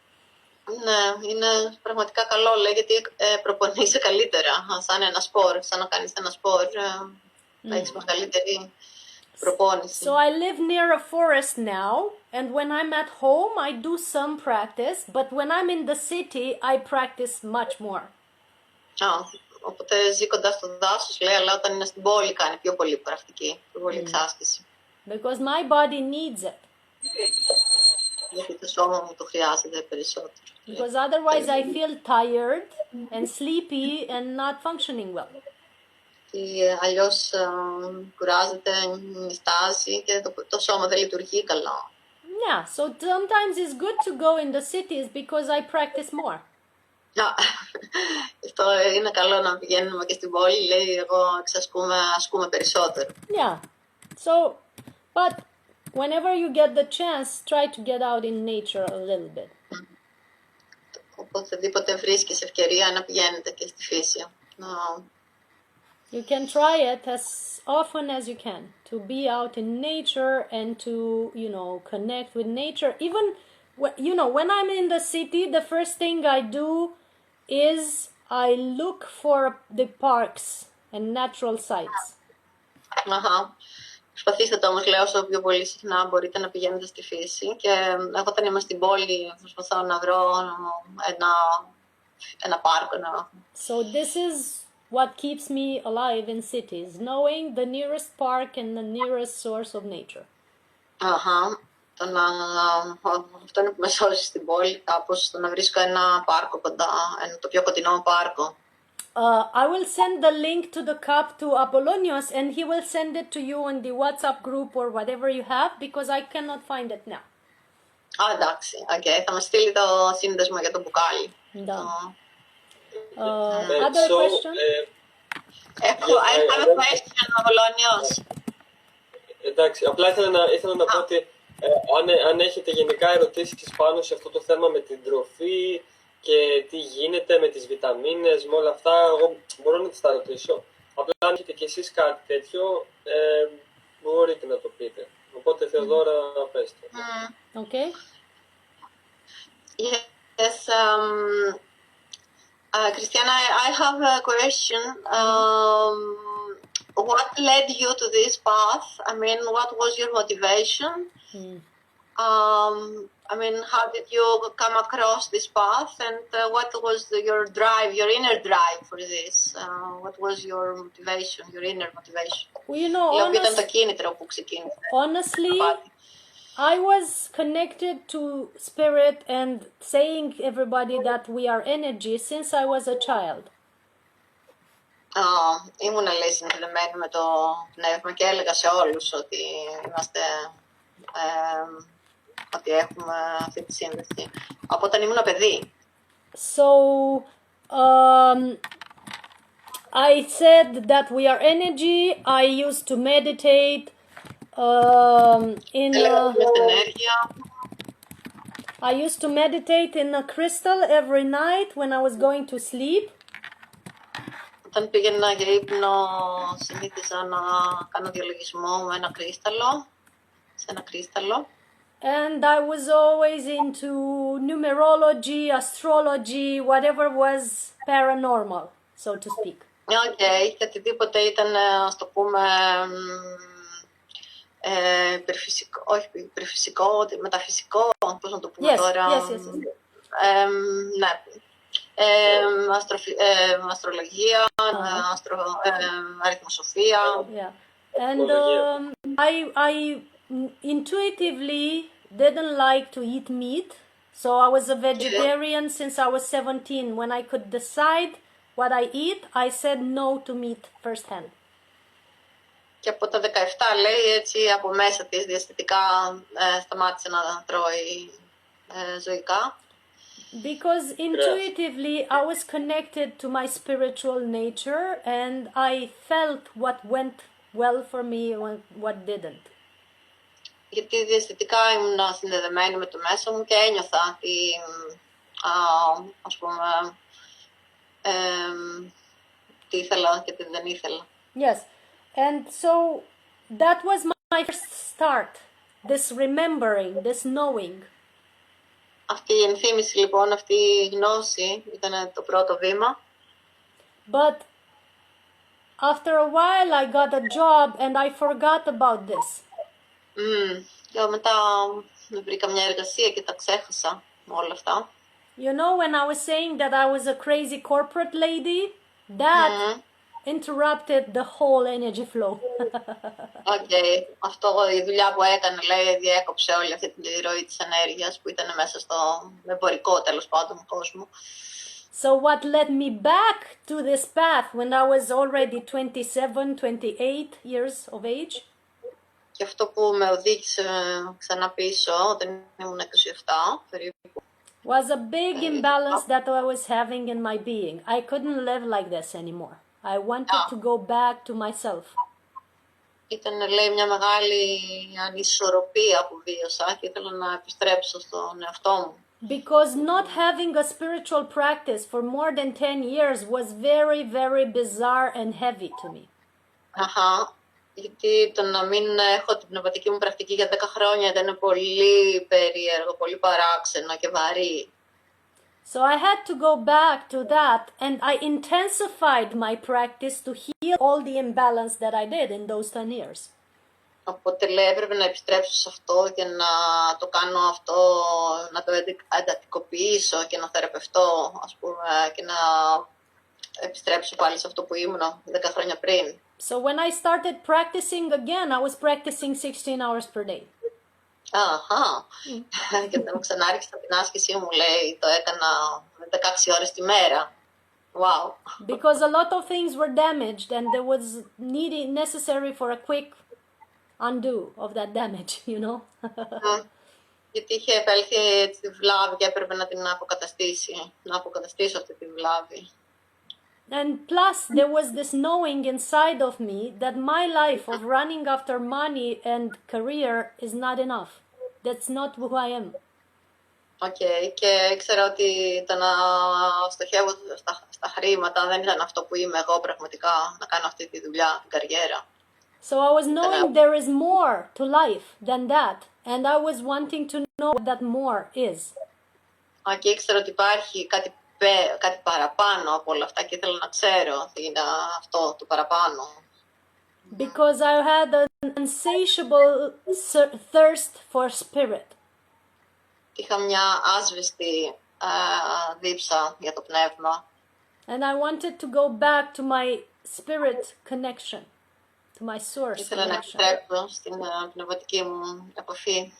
Ναι, είναι πραγματικά καλό, λέει, γιατί προπονείσαι καλύτερα, σαν ένα σπορ, σαν να κάνεις ένα σπορ, να έχεις μεγαλύτερη προπόνηση. So I live near a forest now, and when I'm at home, I do some practice, but when I'm in the city, I practice much more. Οπότε ζει κοντά στο δάσος, λέει, αλλά όταν είναι στην πόλη κάνει πιο πολύ πρακτική, πιο πολύ εξάσκηση. Because my body needs it. Γιατί το σώμα μου το χρειάζεται περισσότερο. Because otherwise I feel tired and sleepy and not functioning well. Αλλιώς κουράζεται, νηστάζει και το σώμα δεν λειτουργεί καλά. Yeah, so sometimes it's good to go in the cities because I practice more. Αυτό είναι καλό να πηγαίνουμε και στην πόλη, λέει, εγώ ασκούμε περισσότερο. Yeah, so, but whenever you get the chance, try to get out in nature a little bit. Οποτεδήποτε βρίσκεις ευκαιρία να πηγαίνετε και στη φύση. You can try it as often as you can, to be out in nature and to, connect with nature. Even, when I'm in the city, the first thing I do is I look for the parks and natural sites. Προσπαθήστε το όμως, λέω, όσο πιο πολύ συχνά μπορείτε να πηγαίνετε στη φύση. Και εγώ όταν είμαι στην πόλη προσπαθώ να βρω ένα πάρκο. So this is what keeps me alive in cities, knowing the nearest park and the nearest source of nature. Αυτό είναι που με σώζει στην πόλη, κάπως, το να βρίσκω ένα πάρκο κοντά, το πιο κοντινό πάρκο. I will send the link to the cup to Apollonios, and he will send it to you in the WhatsApp group or whatever you have, because I cannot find it now. Εντάξει, okay. Θα μας στείλει το σύνδεσμο για το μπουκάλι. Other question? I have a question, Apollonios. Εντάξει, απλά ήθελα να πω ότι αν έχετε γενικά ερωτήσεις πάνω σε αυτό το θέμα με την τροφή και τι γίνεται με τις βιταμίνες, με όλα αυτά, εγώ μπορώ να τις τα ρωτήσω. Απλά αν έχετε κι εσείς κάτι τέτοιο, μπορείτε να το πείτε. Οπότε, Θεοδόρα, πες το. Okay. Yes, Christiana, I have a question. What led you to this path? I mean, what was your motivation? I mean, how did you come across this path, and what was your drive, your inner drive for this? What was your motivation, your inner motivation? Well, ήταν το κίνητρο που ξεκίνησε. Honestly, I was connected to spirit and saying everybody that we are energy since I was a child. Ήμουν, λέει, συνδεδεμένη με το πνεύμα και έλεγα σε όλους ότι είμαστε... ότι έχουμε αυτή τη σύνδεση. Από όταν ήμουν παιδί. So, I said that we are energy. I used to meditate In Ελεύθερη ενέργεια. I used to meditate in a crystal every night when I was going to sleep. Όταν πήγαινα για ύπνο, συνήθιζα να κάνω διαλογισμό με ένα κρίσταλο, σε ένα κρίσταλο. And I was always into numerology, astrology, whatever was paranormal, so to speak. Και οτιδήποτε ήταν, ας το πούμε, υπερφυσικό, όχι υπερφυσικό, μεταφυσικό, πώς να το πούμε τώρα. Yes. Ναι. Αστρολογία, αριθμοσοφία. Yeah. And I intuitively didn't like to eat meat, so I was a vegetarian since I was 17. When I could decide what I eat, I said no to meat firsthand. Και από τα 17 λέει έτσι από μέσα της διαισθητικά σταμάτησε να τρώει ζωικά. Because intuitively I was connected to my spiritual nature and I felt what went well for me and what didn't. Γιατί διαισθητικά ήμουν συνδεδεμένη με το μέσο μου και ένιωθα τι, ας πούμε, τι ήθελα και τι δεν ήθελα. Yes, and so that was my first start, this remembering, this knowing. Αυτή η ενθύμηση λοιπόν, αυτή η γνώση ήταν το πρώτο βήμα. But after a while I got a job and I forgot about this. Και μετά βρήκα μια εργασία και τα ξέχασα όλα αυτά. You know, when I was saying that I was a crazy corporate lady, that interrupted the whole energy flow. Αυτό η δουλειά που έκανε, λέει, διέκοψε όλη αυτή τη ροή της ενέργειας που ήταν μέσα στο εμπορικό, τέλος πάντων, κόσμο. So what led me back to this path when I was already 27, 28 years of age? Και αυτό που με οδήγησε ξανά πίσω, όταν ήμουν 27 περίπου, was a big imbalance that I was having in my being. I couldn't live like this anymore. I wanted to go back to myself. Ήταν, λέει, μια μεγάλη ανισορροπία που βίωσα και ήθελα να επιστρέψω στον εαυτό μου. Because not having a spiritual practice for more than 10 years was very, very bizarre and heavy to me. Γιατί το να μην έχω την πνευματική μου πρακτική για 10 χρόνια ήταν πολύ περίεργο, πολύ παράξενο και βαρύ. So I had to go back to that and I intensified my practice to heal all the imbalance that I did in those 10 years. Οπότε έπρεπε να επιστρέψω σε αυτό και να το κάνω αυτό, να το εντατικοποιήσω και να θεραπευτώ, ας πούμε, και να επιστρέψω πάλι σε αυτό που ήμουν 10 χρόνια πριν. So when I started practicing again, I was practicing 16 hours per day. Και όταν ξανάρχισα την άσκησή μου, λέει, το έκανα 16 ώρες τη μέρα. Wow. Because a lot of things were damaged and there was necessary for a quick undo of that damage, you know. Γιατί είχε επέλθει τη βλάβη και έπρεπε να την αποκαταστήσω αυτή τη βλάβη. And plus there was this knowing inside of me that my life of running after money and career is not enough. That's not who I am. Και ήξερα ότι το να στοχεύω στα χρήματα δεν ήταν αυτό που είμαι εγώ πραγματικά, να κάνω αυτή τη δουλειά, την καριέρα. So I was knowing there is more to life than that, and I was wanting to know what that more is. Και ήξερα ότι υπάρχει κάτι παραπάνω από όλα αυτά και ήθελα να ξέρω τι είναι αυτό το παραπάνω. Because I had an insatiable thirst for spirit. Είχα μια άσβεστη δίψα για το πνεύμα. And I wanted to go back to my spirit connection, to my source Ήθελα να connection. επιστρέψω στην πνευματική μου επαφή.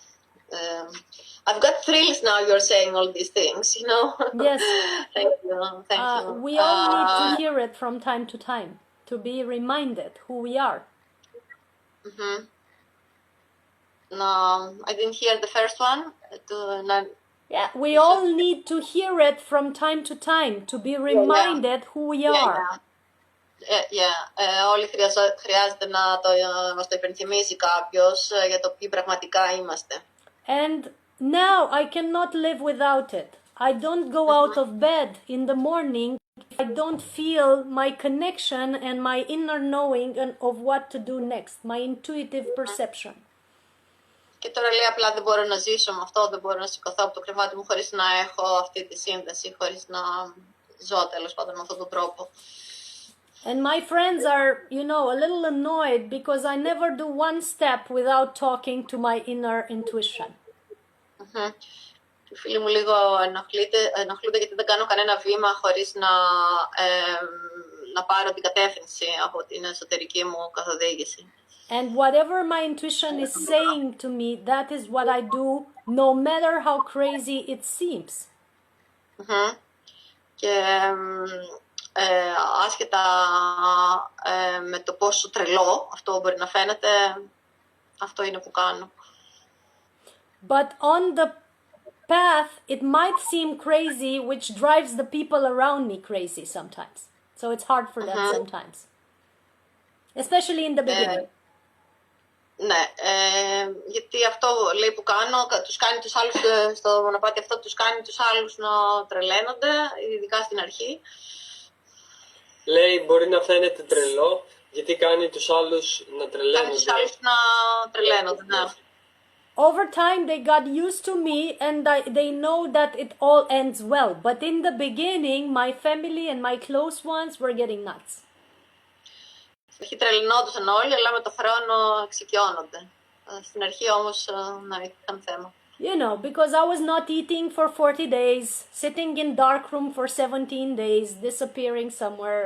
I've got thrills now you're saying all these things, you know. Yes. Thank you. We all need to hear it from time to time, to be reminded who we are. No, I didn't hear the first one. Yeah, we all need to hear it from time to time, to be reminded who we are. Όλοι χρειάζεται να μας το υπενθυμίσει κάποιος για το ποιοι πραγματικά είμαστε. And now I cannot live without it. I don't go out of bed in the morning if I don't feel my connection and my inner knowing of what to do next, my intuitive perception. Και τώρα λέει απλά δεν μπορώ να ζήσω με αυτό, δεν μπορώ να σηκωθώ από το κρεβάτι μου χωρίς να έχω αυτή τη σύνδεση, χωρίς να ζω τέλος πάντων με αυτόν τον τρόπο. And my friends are, a little annoyed because I never do one step without talking to my inner intuition. Οι φίλοι μου λίγο ενοχλούνται γιατί δεν κάνω κανένα βήμα χωρίς να πάρω την κατεύθυνση από την εσωτερική μου καθοδήγηση. And whatever my intuition is saying to me, that is what I do, no matter how crazy it seems. Και άσχετα με το πόσο τρελό αυτό μπορεί να φαίνεται, αυτό είναι που κάνω. But on the path, it might seem crazy, which drives the people around me crazy sometimes. So it's hard for them sometimes. Especially in the beginning. Ναι, γιατί αυτό λέει που κάνω, τους κάνει τους άλλους, στο μονοπάτι αυτό τους κάνει τους άλλους να τρελαίνονται, ειδικά στην αρχή. Λέει μπορεί να φαίνεται τρελό, γιατί κάνει τους άλλους να τρελαίνονται. Κάνει τους άλλους να τρελαίνονται, ναι. Over time, they got used to me and they know that it all ends well. But in the beginning, my family and my close ones were getting nuts. Στην αρχή τρελνόντουσαν όλοι, αλλά με το χρόνο εξοικειώνονται. Στην αρχή όμως, ναι, είχαν θέμα. Because I was not eating for 40 days, sitting in dark room for 17 days, disappearing somewhere,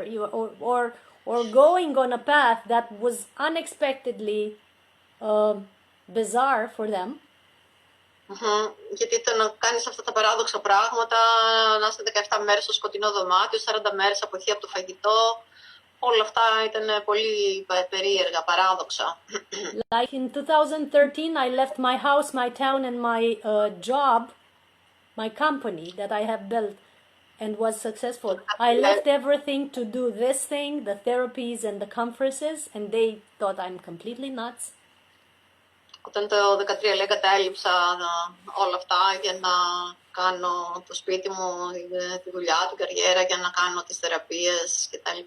or going on a path that was unexpectedly bizarre for them. Γιατί το να κάνεις αυτά τα παράδοξα πράγματα, να είσαι 17 μέρες στο σκοτεινό δωμάτιο, 40 μέρες αποχή από το φαγητό, όλα αυτά ήταν πολύ περίεργα, παράδοξα. Like in 2013, I left my house, my town, and my job, my company that I have built and was successful. I left everything to do this thing, the therapies and the conferences, and they thought I'm completely nuts. Όταν το 2013 λέει κατέληψα όλα αυτά για να κάνω το σπίτι μου, τη δουλειά, την καριέρα, για να κάνω τις θεραπείες κτλ.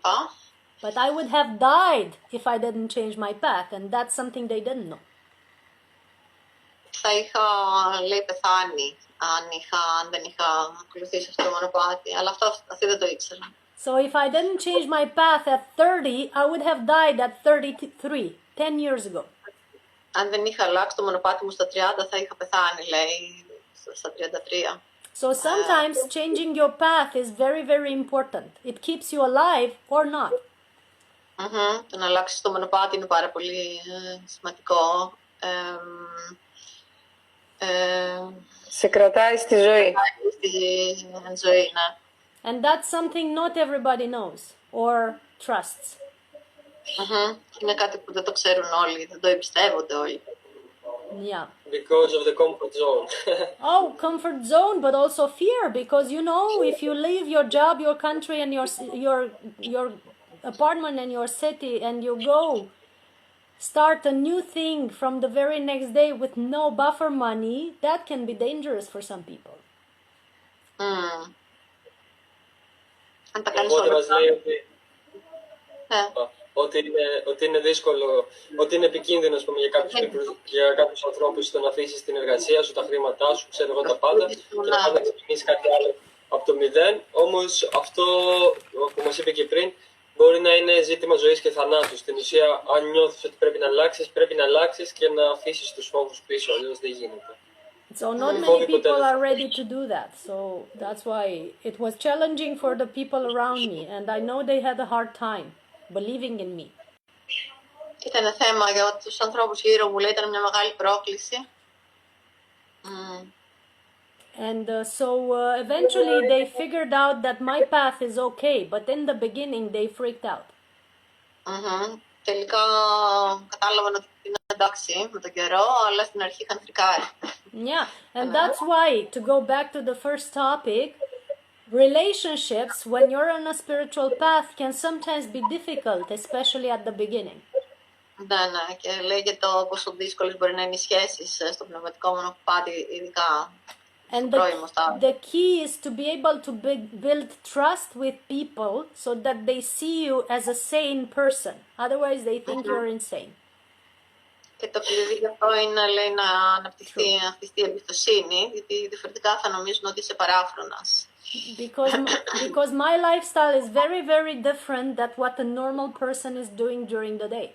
But I would have died if I didn't change my path, and that's something they didn't know. Θα είχα, λέει, πεθάνει αν δεν είχα ακολουθήσει αυτό το μονοπάτι, αλλά αυτοί δεν το ήξεραν. So if I didn't change my path at 30, I would have died at 33, 10 years ago. Αν δεν είχα αλλάξει το μονοπάτι μου στα 30, θα είχα πεθάνει, λέει, στα 33. So sometimes changing your path is very, very important. It keeps you alive or not. Το να αλλάξεις το μονοπάτι είναι πάρα πολύ σημαντικό. Σε κρατάει στη ζωή. Στη ζωή, ναι. And that's something not everybody knows or trusts. Είναι κάτι που δεν το ξέρουν όλοι, δεν το εμπιστεύονται όλοι. Yeah. Because of the comfort zone. Oh, comfort zone, but also fear, because if you leave your job, your country, and your apartment and your city, and you go start a new thing from the very next day with no buffer money, that can be dangerous for some people. Αν τα κάνεις Οπότε όλα μας αυτά. λέει ότι είναι δύσκολο, ότι είναι επικίνδυνο για κάποιους ανθρώπους το να αφήσεις την εργασία σου, τα χρήματά σου, ξέρω εγώ τα πάντα, και να πας να ξεκινήσεις κάτι άλλο από το μηδέν. Όμως αυτό που μας είπε και πριν μπορεί να είναι ζήτημα ζωής και θανάτου. Στην ουσία, αν νιώθεις ότι πρέπει να αλλάξεις και να αφήσεις τους φόβους πίσω, αλλιώς δεν γίνεται. So not many people are ready to do that. So that's why it was challenging for the people around me, and I know they had a hard time believing in me. Ήταν θέμα για τους ανθρώπους γύρω μου, λέει, ήταν μια μεγάλη πρόκληση. And so eventually they figured out that my path is okay, but in the beginning they freaked out. Τελικά κατάλαβαν ότι είναι εντάξει με τον καιρό, αλλά στην αρχή είχαν φρικάρει. Yeah, and that's why, to go back to the first topic, relationships, when you're on a spiritual path, can sometimes be difficult, especially at the beginning. Ναι, και λέει και το πόσο δύσκολες μπορεί να είναι οι σχέσεις στο πνευματικό μονοπάτι, ειδικά And στο πρώιμο στάδιο. the key is to be able to build trust with people so that they see you as a sane person. Otherwise, they think you're insane. Και το κλειδί γι' αυτό είναι, λέει, να αναπτυχθεί αυτή η εμπιστοσύνη, γιατί διαφορετικά θα νομίζουν ότι είσαι παράφρονας. Because my lifestyle is very, very different than what a normal person is doing during the day.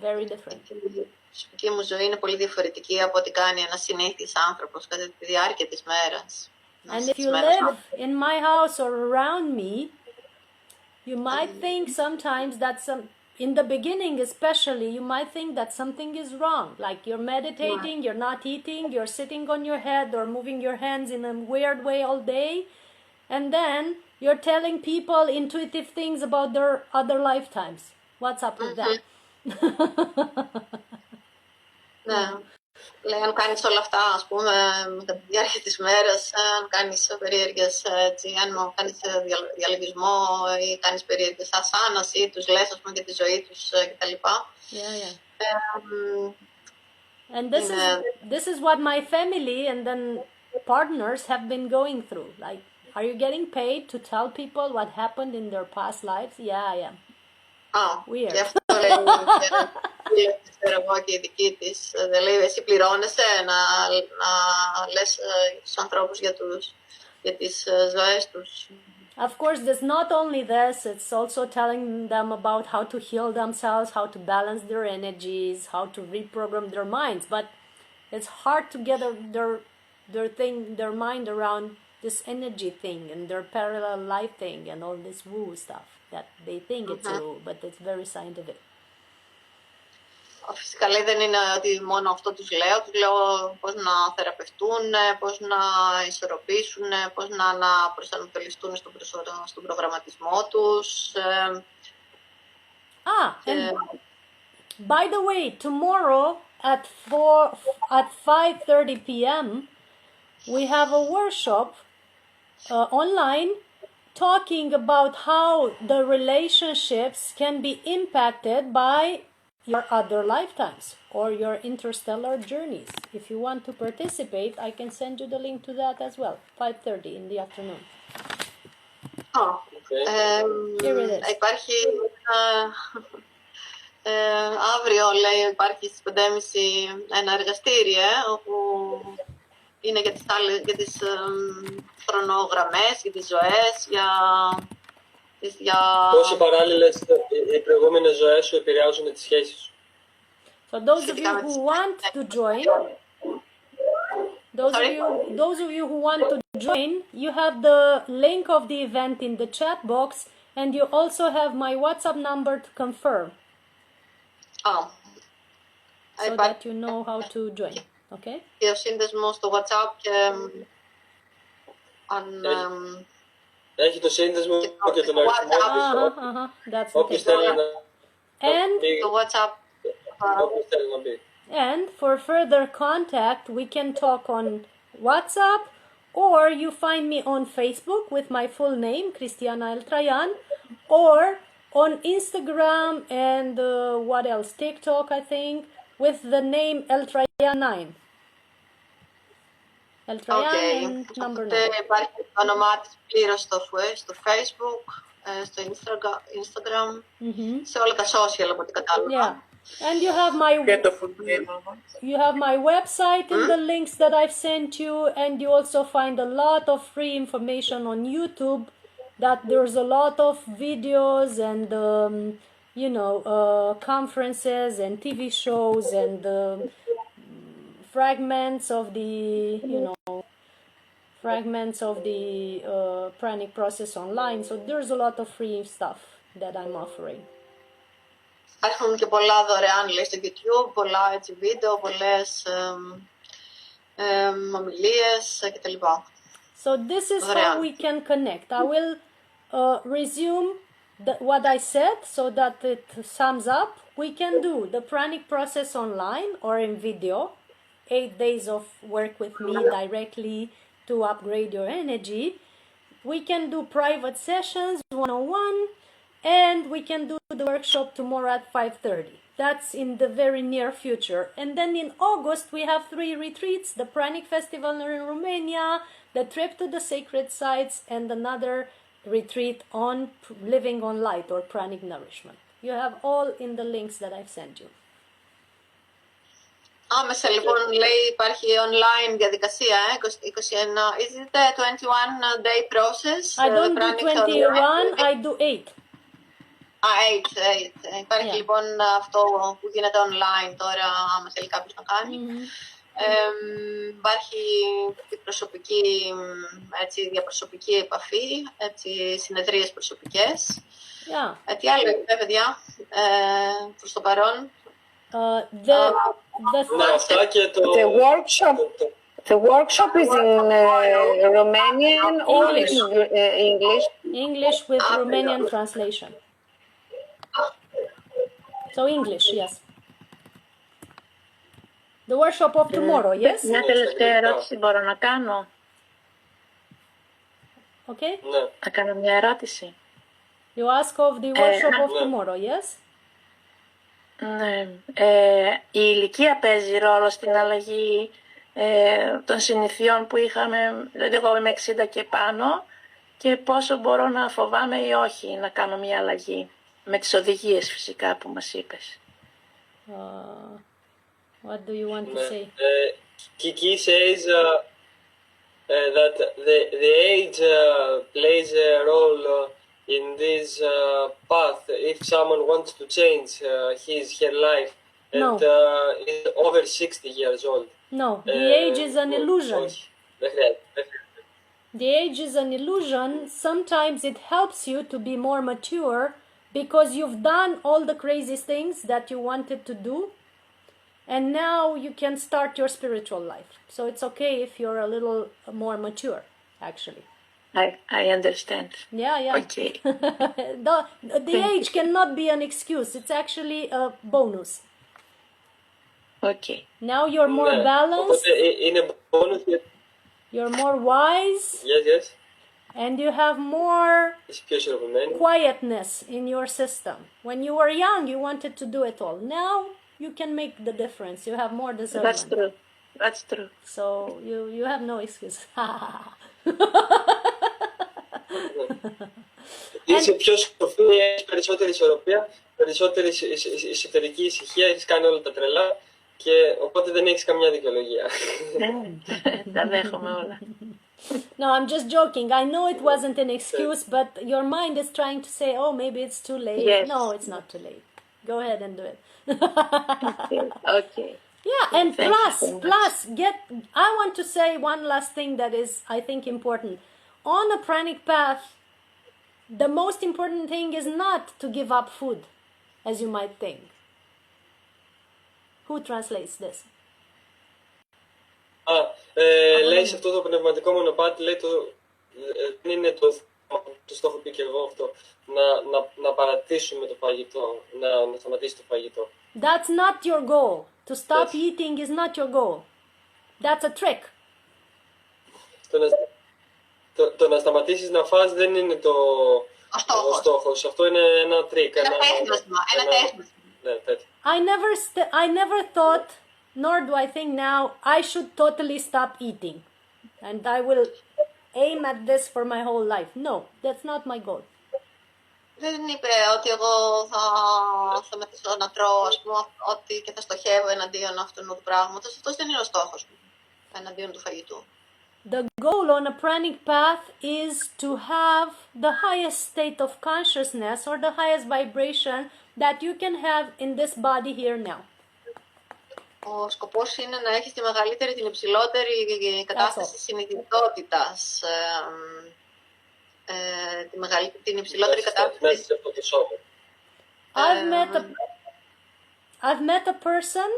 Very different. Η προσωπική μου ζωή είναι πολύ διαφορετική από ό,τι κάνει ένας συνήθις άνθρωπος κατά τη διάρκεια της μέρας. And if you live in my house or around me, you might think sometimes that in the beginning especially, you might think that something is wrong. Like you're meditating, you're not eating, you're sitting on your head or moving your hands in a weird way all day. And then you're telling people intuitive things about their other lifetimes. What's up with that? Ναι. Λέει, αν κάνεις όλα αυτά, ας πούμε, κατά τη διάρκεια της μέρας, αν κάνεις περίεργες, έτσι, αν κάνεις διαλογισμό ή κάνεις περίεργες ασάνας ή τους λες, ας πούμε, για τη ζωή τους κτλ. Yeah. And this is what my family and then partners have been going through. Like, are you getting paid to tell people what happened in their past lives? Yeah, I am. Weird. Και αυτό λέει, ξέρω εγώ και η δική της, δεν λέει, εσύ πληρώνεσαι να λες στους ανθρώπους για τις ζωές τους. Of course, there's not only this, it's also telling them about how to heal themselves, how to balance their energies, how to reprogram their minds. But it's hard to get their mind around this energy thing and their parallel life thing and all this woo stuff that they think it's woo, but it's very scientific. Φυσικά λέει δεν είναι ότι μόνο αυτό τους λέω πώς να θεραπευτούν, πώς να ισορροπήσουν, πώς να προσανατολιστούν στον προγραμματισμό τους. And by the way, tomorrow at 5:30 p.m. we have a workshop online talking about how the relationships can be impacted by your other lifetimes or your interstellar journeys. If you want to participate, I can send you the link to that as well. 5:30 in the afternoon. Here it is. Υπάρχει αύριο, λέει, υπάρχει στις 5:30 ένα εργαστήριο όπου είναι για τις χρονογραμμές, για τις ζωές, Πώς οι παράλληλες οι προηγούμενες ζωές σου επηρεάζουν τις σχέσεις σου. So those of you who want to join, those of you who want to join, you have the link of the event in the chat box, and you also have my WhatsApp number to confirm. So that you know how to join. Okay? Και ο σύνδεσμος στο WhatsApp και Έχει το σύνδεσμο και τον αριθμό της. Όποιος θέλει να πει. Το WhatsApp. Όποιος θέλει να πει. And for further contact, we can talk on WhatsApp, or you find me on Facebook with my full name, Christiana Eltryan, or on Instagram and what else? TikTok, I think, with the name Eltryan9. Eltryan and number 9. Υπάρχει το όνομά της πλήρως στο Facebook, στο Instagram, σε όλα τα social από ό,τι κατάλαβα. Yeah. And you have my website in the links that I've sent you, and you also find a lot of free information on YouTube. That there's a lot of videos and conferences and TV shows and fragments of the Pranic process online. So there's a lot of free stuff that I'm offering. Υπάρχουν και πολλά δωρεάν, λέει, στο YouTube, πολλά έτσι βίντεο, πολλές ομιλίες κτλ. So this is how we can connect. I will resume what I said so that it sums up. We can do the Pranic process online or in video, 8 days of work with me directly to upgrade your energy. we can do private sessions, one-on-one, and we can do the workshop tomorrow at 5:30. That's in the very near future. And then in August, we have 3 retreats, the Pranic Festival in Romania, the trip to the sacred sites, and another retreat on living on light or pranic nourishment. You have all in the links that I've sent you. Άμεσα λοιπόν λέει υπάρχει online διαδικασία, 21. Is it a 21 day process? I don't do 21, I do 8. 8. Υπάρχει λοιπόν αυτό που γίνεται online τώρα, άμα θέλει κάποιος να κάνει. Υπάρχει προσωπική, έτσι, διαπροσωπική επαφή, έτσι, συνεδρίες προσωπικές. Τι άλλο είπε, παιδιά, προς το παρόν? The workshop is in Romanian or English? English with Romanian translation. So English, yes. The workshop of tomorrow, yes? Μια τελευταία ερώτηση μπορώ να κάνω? Okay. Να κάνω μια ερώτηση. You ask of the workshop of tomorrow, yes? Ναι. Η ηλικία παίζει ρόλο στην αλλαγή των συνηθιών που είχαμε, δηλαδή εγώ είμαι 60 και πάνω, και πόσο μπορώ να φοβάμαι ή όχι να κάνω μια αλλαγή, με τις οδηγίες φυσικά που μας είπες. What do you want to say? Kiki says that the age plays a role in this path. If someone wants to change her life and is over 60 years old. No, the age is an illusion. The age is an illusion. Sometimes it helps you to be more mature because you've done all the crazy things that you wanted to do. And now you can start your spiritual life. So it's okay if you're a little more mature, actually. I understand. Yeah. Okay. The age cannot be an excuse. It's actually a bonus. Okay. Now you're more balanced. In a bonus. You're more wise. Yes. And you have more quietness in your system. When you were young, you wanted to do it all. Now you can make the difference. You have more discernment. That's true. So you have no excuse. Είσαι πιο σοφή, έχεις περισσότερη ισορροπία, περισσότερη εσωτερική ησυχία, έχεις κάνει όλα τα τρελά και οπότε δεν έχεις καμιά δικαιολογία. Τα δέχομαι όλα. No, I'm just joking. I know it wasn't an excuse, but your mind is trying to say, oh, maybe it's too late. Yes. No, it's not too late. Go ahead and do it. Okay. Yeah, and I want to say one last thing that is, I think, important. On a pranic path, the most important thing is not to give up food, as you might think. Who translates this? Λέει σε αυτό το πνευματικό μονοπάτι, λέει δεν είναι το στόχο που και εγώ αυτό, να παρατήσουμε το φαγητό, να σταματήσει το φαγητό. That's not your goal. To stop eating is not your goal. That's a trick. Το να σταματήσεις να φας δεν είναι ο στόχος. Αυτό είναι ένα τρίκ. Ένα τέχνασμα. I never thought, nor do I think now, I should totally stop eating. And I will aim at this for my whole life. No, that's not my goal. Δεν είπε ότι εγώ θα σταματήσω να τρώω, ας πούμε, ότι και θα στοχεύω εναντίον αυτού του πράγματος. Αυτός δεν είναι ο στόχος μου, εναντίον του φαγητού. The goal on a pranic path is to have the highest state of consciousness or the highest vibration that you can have in this body here now. Ο σκοπός είναι να έχεις τη μεγαλύτερη, την υψηλότερη κατάσταση συνειδητότητας. Την υψηλότερη κατάσταση. I've met a person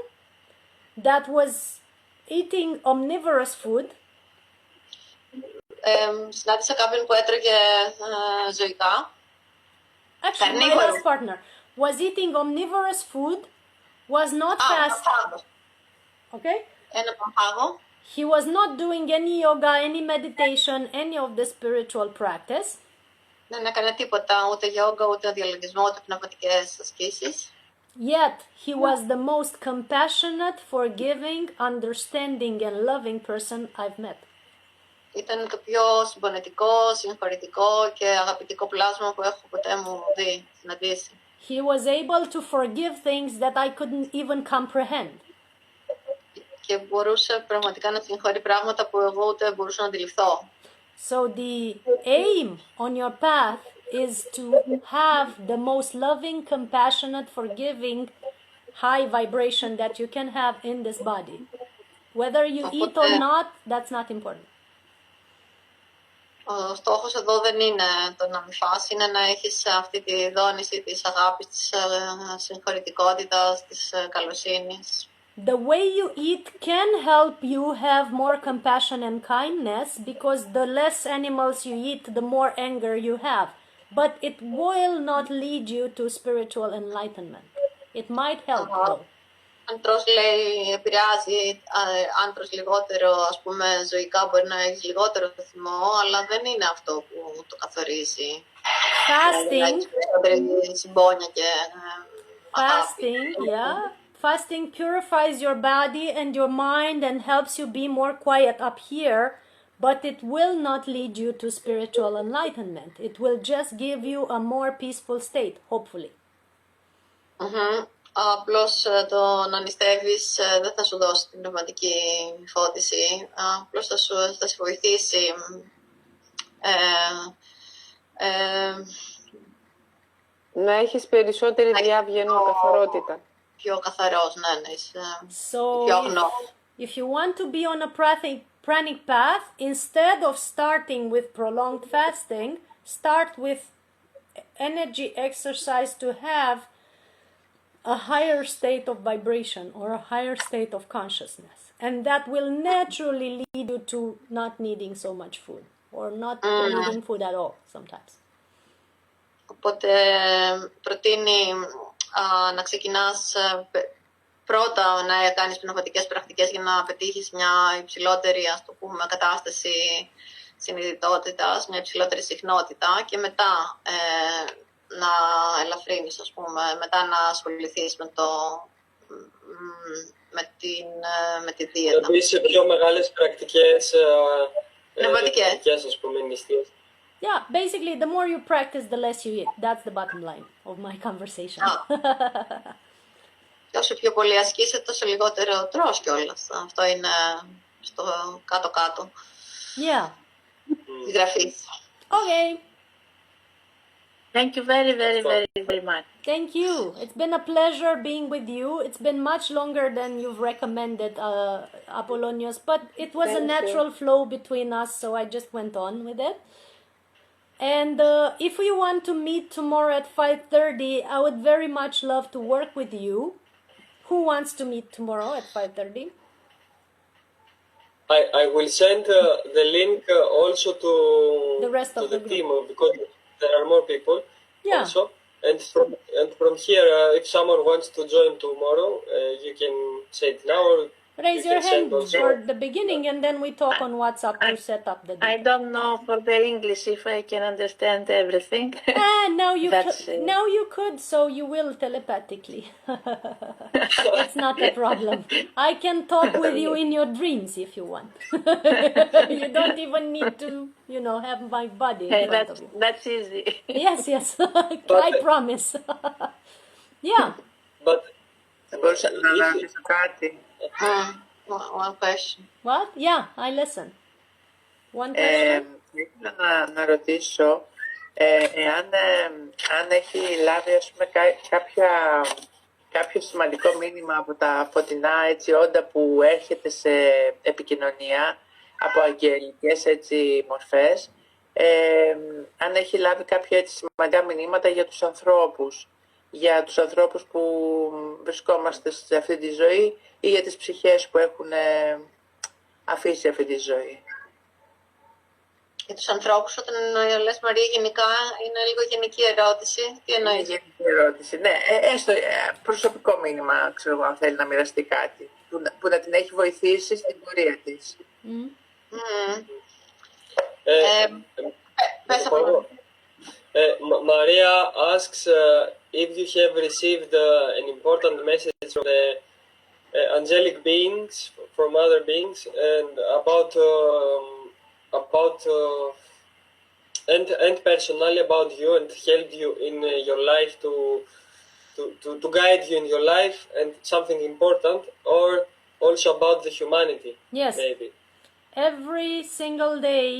that was eating omnivorous food. Συνάντησα κάποιον που έτρωγε ζωικά. Actually, my last partner was eating omnivorous food, was not fasting. Okay? Ένα παμπάγο. He was not doing any yoga, any meditation, any of the spiritual practice. Δεν έκανε τίποτα, ούτε γιόγκα, ούτε διαλογισμό, ούτε πνευματικές ασκήσεις. Yet he was the most compassionate, forgiving, understanding and loving person I've met. Ήταν το πιο συμπονετικό, συγχωρητικό και αγαπητικό πλάσμα που έχω ποτέ μου δει, συναντήσει. He was able to forgive things that I couldn't even comprehend. Και μπορούσε πραγματικά να συγχωρεί πράγματα που εγώ ούτε μπορούσα να αντιληφθώ. So the aim on your path is to have the most loving, compassionate, forgiving, high vibration that you can have in this body. Whether you eat or not, that's not important. Ο στόχος εδώ δεν είναι το να μην φας, είναι να έχεις αυτή τη δόνηση της αγάπης, της συγχωρητικότητας, της καλοσύνης. The way you eat can help you have more compassion and kindness because the less animals you eat, the more anger you have. But it will not lead you to spiritual enlightenment. It might help though. Αν τρως, λέει, επηρεάζει, αν τρως λιγότερο, ας πούμε, ζωικά μπορεί να έχεις λιγότερο θυμό, αλλά δεν είναι αυτό που το καθορίζει. Fasting, συμπόνια και Fasting purifies your body and your mind and helps you be more quiet up here, but it will not lead you to spiritual enlightenment. It will just give you a more peaceful state, hopefully. Απλώς το να νηστεύεις δεν θα σου δώσει την πνευματική φώτιση, απλώς θα σε βοηθήσει να έχεις περισσότερη διάβγαινο καθαρότητα. Πιο καθαρός, ναι, είσαι So πιο αγνός. if you want to be on a pranic path, instead of starting with prolonged fasting, start with energy exercise to have a higher state of vibration or a higher state of consciousness. And that will naturally lead you to not needing so much food or not needing food at all sometimes. Οπότε προτείνει να ξεκινάς πρώτα να κάνεις πνευματικές πρακτικές για να πετύχεις μια υψηλότερη, ας το πούμε, κατάσταση συνειδητότητας, μια υψηλότερη συχνότητα και μετά να ελαφρύνεις, ας πούμε, μετά να ασχοληθείς με τη δίαιτα. Να μπεις σε πιο μεγάλες πρακτικές πνευματικές, ας πούμε, νηστείες. Yeah, basically, the more you practice, the less you eat. That's the bottom line of my conversation. Και όσο πιο πολύ ασκείσαι, τόσο λιγότερο τρως κιόλας. Αυτό είναι στο κάτω-κάτω. Yeah. Της γραφής. Okay. Thank you very much. Thank you. It's been a pleasure being with you. It's been much longer than you've recommended, Apollonios, but it was a natural flow between us, so I just went on with it. And if we want to meet tomorrow at 5:30, I would very much love to work with you. Who wants to meet tomorrow at 5:30? I will send the link also to The rest of the group. team because there are more people also. And from here, if someone wants to join tomorrow, you can say it now or Raise your hand for the beginning and then we talk on WhatsApp to set up the I date. don't know for the English if I can understand everything. Now you could, so you will telepathically. It's not a problem. I can talk with you in your dreams if you want. You don't even need to, have my body in front of you. That's easy. Yes. I promise. Yeah. But μπορούσα να ρωτήσω κάτι. One question. What? Yeah, I listen. One question. Ήθελα να ρωτήσω αν έχει λάβει, ας πούμε, κάποιο σημαντικό μήνυμα από τα φωτεινά όντα που έρχεται σε επικοινωνία από αγγελικές μορφές, αν έχει λάβει κάποια σημαντικά μηνύματα για τους ανθρώπους που βρισκόμαστε σε αυτή τη ζωή ή για τις ψυχές που έχουν αφήσει αυτή τη ζωή. Για τους ανθρώπους, όταν λες Μαρία γενικά, είναι λίγο γενική ερώτηση. Τι Είναι εννοείς? γενική ερώτηση. Ναι, έστω προσωπικό μήνυμα, ξέρω εγώ, αν θέλει να μοιραστεί κάτι που να την έχει βοηθήσει στην πορεία της. Πες από εδώ. Maria asks if you have received an important message from the angelic beings, from other beings, and and personally about you, and help you in your life to guide you in your life, and something important, or also about the humanity. Yes. Maybe. Every single day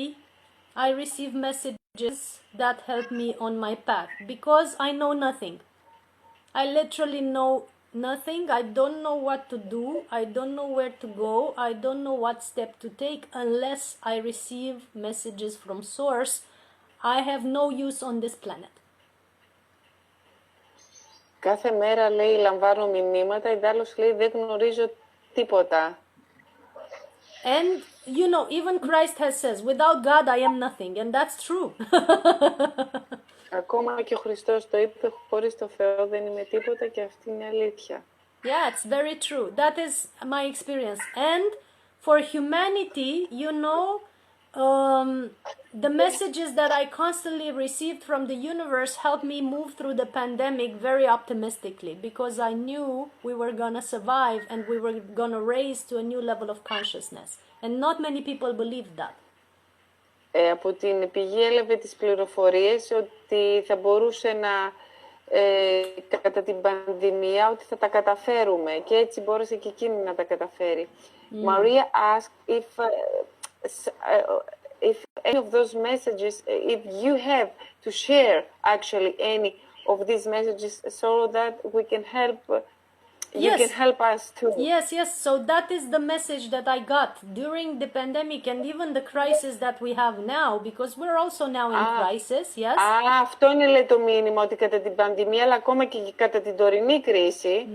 I receive messages that help me on my path because I know nothing. I literally know nothing. I don't know what to do. I don't know where to go. I don't know what step to take unless I receive messages from source. I have no use on this planet. Κάθε μέρα, λέει, λαμβάνω μηνύματα, ιδάλλως, λέει, δεν γνωρίζω τίποτα. And, you know, even Christ has says, without God I am nothing. And that's true. Ακόμα και ο Χριστός το είπε, χωρίς το Θεό δεν είμαι τίποτα, και αυτή είναι αλήθεια. Yeah, it's very true. That is my experience. And for humanity, you know, the messages that I constantly received from the universe helped me move through the pandemic very optimistically because I knew we were going to survive and we were going to raise to a new level of consciousness. And not many people believed that. Από την πηγή έλαβε τις πληροφορίες ότι θα μπορούσε να κατά την πανδημία ότι θα τα καταφέρουμε, και έτσι μπόρεσε και εκείνη να τα καταφέρει. Maria asked if any of those messages, if you have to share actually any of these messages so that we can help, you can help us too. Yes. So that is the message that I got during the pandemic and even the crisis that we have now, because we're also now in crisis, yes? Αυτό είναι, λέει, το μήνυμα, ότι κατά την πανδημία, αλλά ακόμα και κατά την τωρινή κρίση,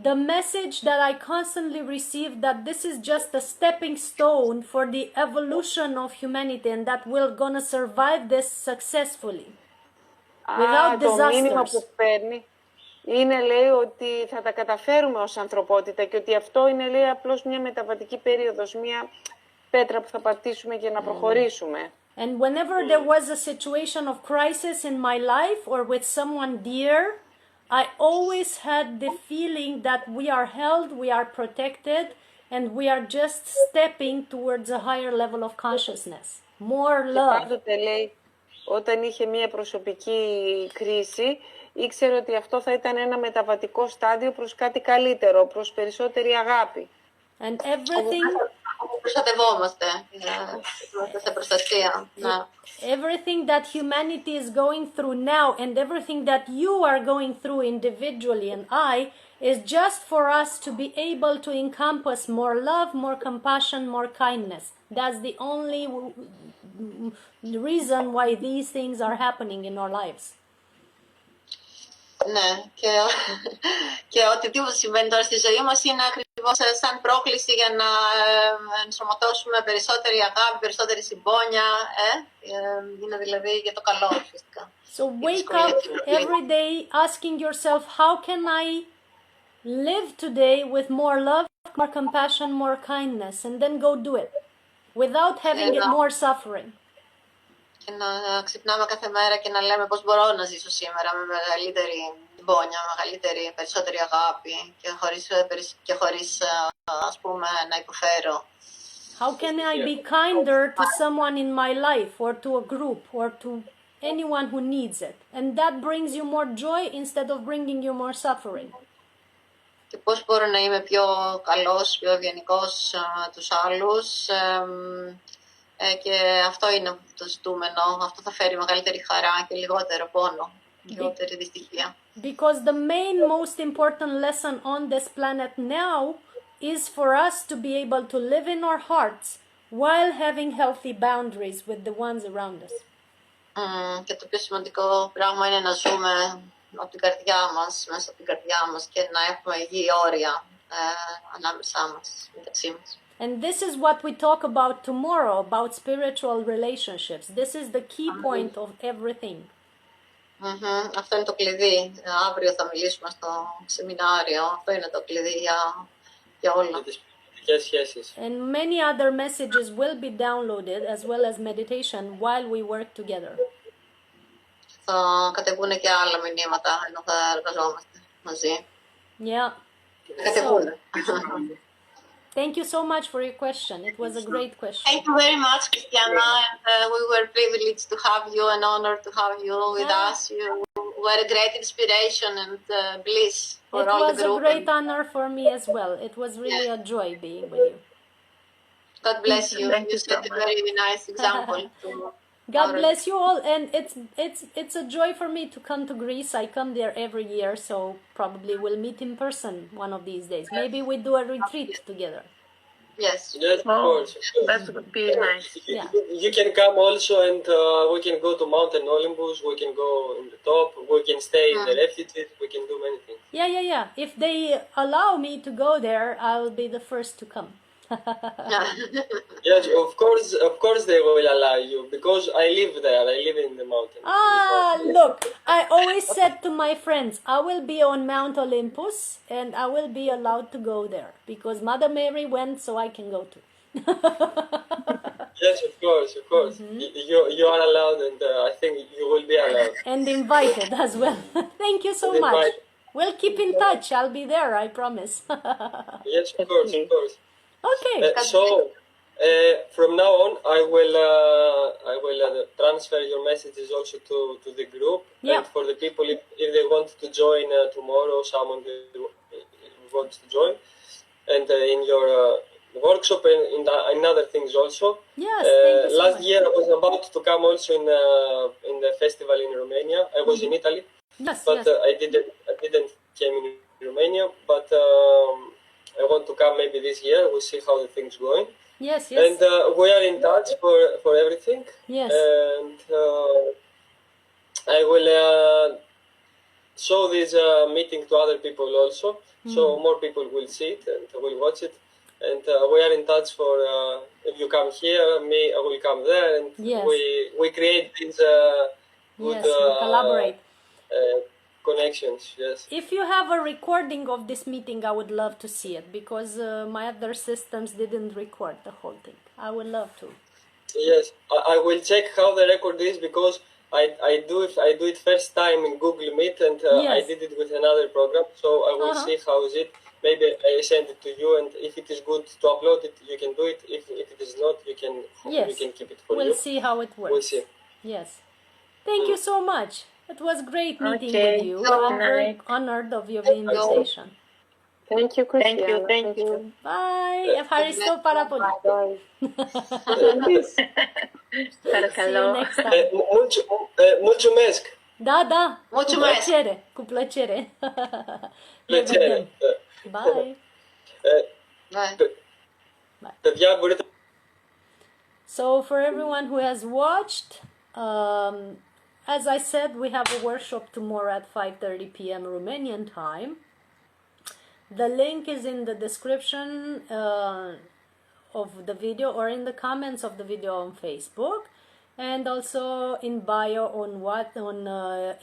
the message that I constantly receive that this is just a stepping stone for the evolution of humanity and that we're gonna survive this successfully without το μήνυμα disasters. που παίρνει είναι, λέει, ότι θα τα καταφέρουμε ως ανθρωπότητα και ότι αυτό είναι, λέει, απλώς μια μεταβατική περίοδος, μια πέτρα που θα πατήσουμε για να προχωρήσουμε. And whenever there was a situation of crisis in my life or with someone dear, I always had the feeling that we are held, we are protected, and we are just stepping towards a higher level of consciousness. More love. Πάντοτε, λέει, όταν είχε μια προσωπική κρίση, ήξερε ότι αυτό θα ήταν ένα μεταβατικό στάδιο προς κάτι καλύτερο, προς περισσότερη αγάπη. And everything... Προστατευόμαστε, σε προστασία. Everything that humanity is going through now and everything that you are going through individually and I is just for us to be able to encompass more love, more compassion, more kindness. That's the only reason why these things are happening in our lives. Ναι, και οτιδήποτε συμβαίνει τώρα στη ζωή μας είναι ακριβώς σαν πρόκληση για να ενσωματώσουμε περισσότερη αγάπη, περισσότερη συμπόνια. Είναι δηλαδή για το καλό, ουσιαστικά. So wake up every day asking yourself, how can I live today with more love, more compassion, more kindness, and then go do it without having it more suffering. Και να ξυπνάμε κάθε μέρα και να λέμε πώς μπορώ να ζήσω σήμερα με μεγαλύτερη συμπόνια, περισσότερη αγάπη και χωρίς ας πούμε να υποφέρω. How can I be kinder to someone in my life or to a group or to anyone who needs it? And that brings you more joy instead of bringing you more suffering. Και πώς μπορώ να είμαι πιο καλός, πιο ευγενικός τους άλλους. Και αυτό είναι το ζητούμενο. Αυτό θα φέρει μεγαλύτερη χαρά και λιγότερο πόνο, λιγότερη δυστυχία. Because the main most important lesson on this planet now is for us to be able to live in our hearts while having healthy boundaries with the ones around us. Και το πιο σημαντικό πράγμα είναι να ζούμε από την καρδιά μας, μέσα από την καρδιά μας, και να έχουμε υγιή όρια ανάμεσά μας, μεταξύ μας. And this is what we talk about tomorrow, about spiritual relationships. This is the key point of everything. Αυτό είναι το κλειδί. Αύριο θα μιλήσουμε στο σεμινάριο. Αυτό είναι το κλειδί για όλα. And many other messages will be downloaded as well as meditation while we work together. Θα κατεβούν και άλλα μηνύματα ενώ θα εργαζόμαστε μαζί. Yeah. Κατεβούν. Thank you so much for your question. It was a great question. Thank you very much, Christiana. And, we were privileged to have you, an honor to have you with us. You were a great inspiration and bliss for It all the was group. a great honor for me as well. It was really a joy being with you. God bless you. Thank You you so set a much. very nice example. God bless you all, and it's a joy for me to come to Greece. I come there every year, so probably we'll meet in person one of these days. Maybe we do a retreat together. Yes. Yes, of course. That would be nice. Yeah. You can come also, and we can go to Mountain Olympus. We can go in the top. We can stay in the refuges. We can do many things. Yeah. If they allow me to go there, I'll be the first to come. Yes, of course they will allow you, because I live there. I live in the mountain. Look, I always said to my friends, I will be on Mount Olympus and I will be allowed to go there because Mother Mary went, so I can go too. Yes, of course. You are allowed, and I think you will be allowed. And invited as well. Thank you so much. Invited. We'll keep in touch. I'll be there, I promise. Yes, of course. Okay. So, from now on, I will transfer your messages also to the group. Yeah. And for the people, if they want to join tomorrow, someone wants to join, and in your workshop and in other things also. Yes, thank you so last much. year I was about to come also in the festival in Romania. I was in Italy, Yes, but yes. I didn't came in Romania. But I want to come maybe this year. We'll see how the thing's going. Yes. And we are in touch for everything. Yes. And I will show this meeting to other people also, so more people will see it and will watch it. And we are in touch for if you come here, I will come there, and Yes. we create these good Yes, we collaborate. Connections. Yes. If you have a recording of this meeting, I would love to see it because my other systems didn't record the whole thing. I would love to. Yes, I will check how the record is, because I do it first time in Google Meet, and I Yes. did it with another program, so I will see how is it. Maybe I send it to you, and if it is good to upload it, you can do it. If it is not, you can keep it for you. We'll see how it works. We'll see. Yes. Thank you so much. It was great meeting Okay. with you. So I'm very nice. honored of your invitation. Thank you, Christiana. Thank you. Bye. Ευχαριστώ πάρα πολύ. Bye. See you Παρακαλώ. next time. Mulțumesc. Da. Mulțumesc. Cu plăcere. Ne Plăcere. vedem. Bye. Bye. Παιδιά, μπορείτε... So for everyone who has watched, as I said, we have a workshop tomorrow at 5:30 p.m. Romanian time. The link is in the description of the video, or in the comments of the video on Facebook, and also in bio on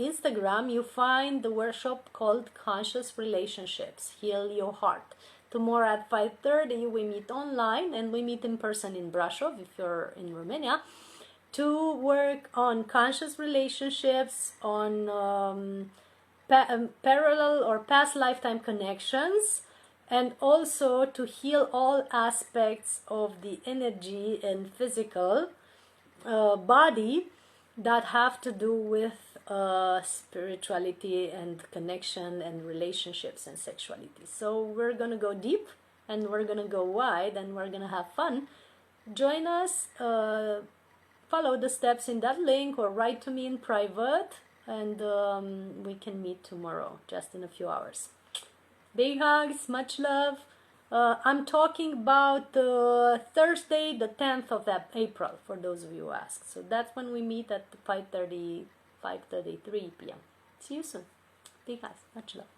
Instagram. You find the workshop called Conscious Relationships, Heal Your Heart. Tomorrow at 5:30 we meet online, and we meet in person in Brașov if you're in Romania, to work on conscious relationships, on parallel or past lifetime connections, and also to heal all aspects of the energy and physical body that have to do with spirituality and connection and relationships and sexuality. So we're gonna go deep, and we're gonna go wide, and we're gonna have fun. Join us, follow the steps in that link, or write to me in private, and we can meet tomorrow just in a few hours. Big hugs, much love. I'm talking about Thursday the 10th of April, for those of you who ask. So that's when we meet at 5:33 p.m. See you soon. Big hugs, much love.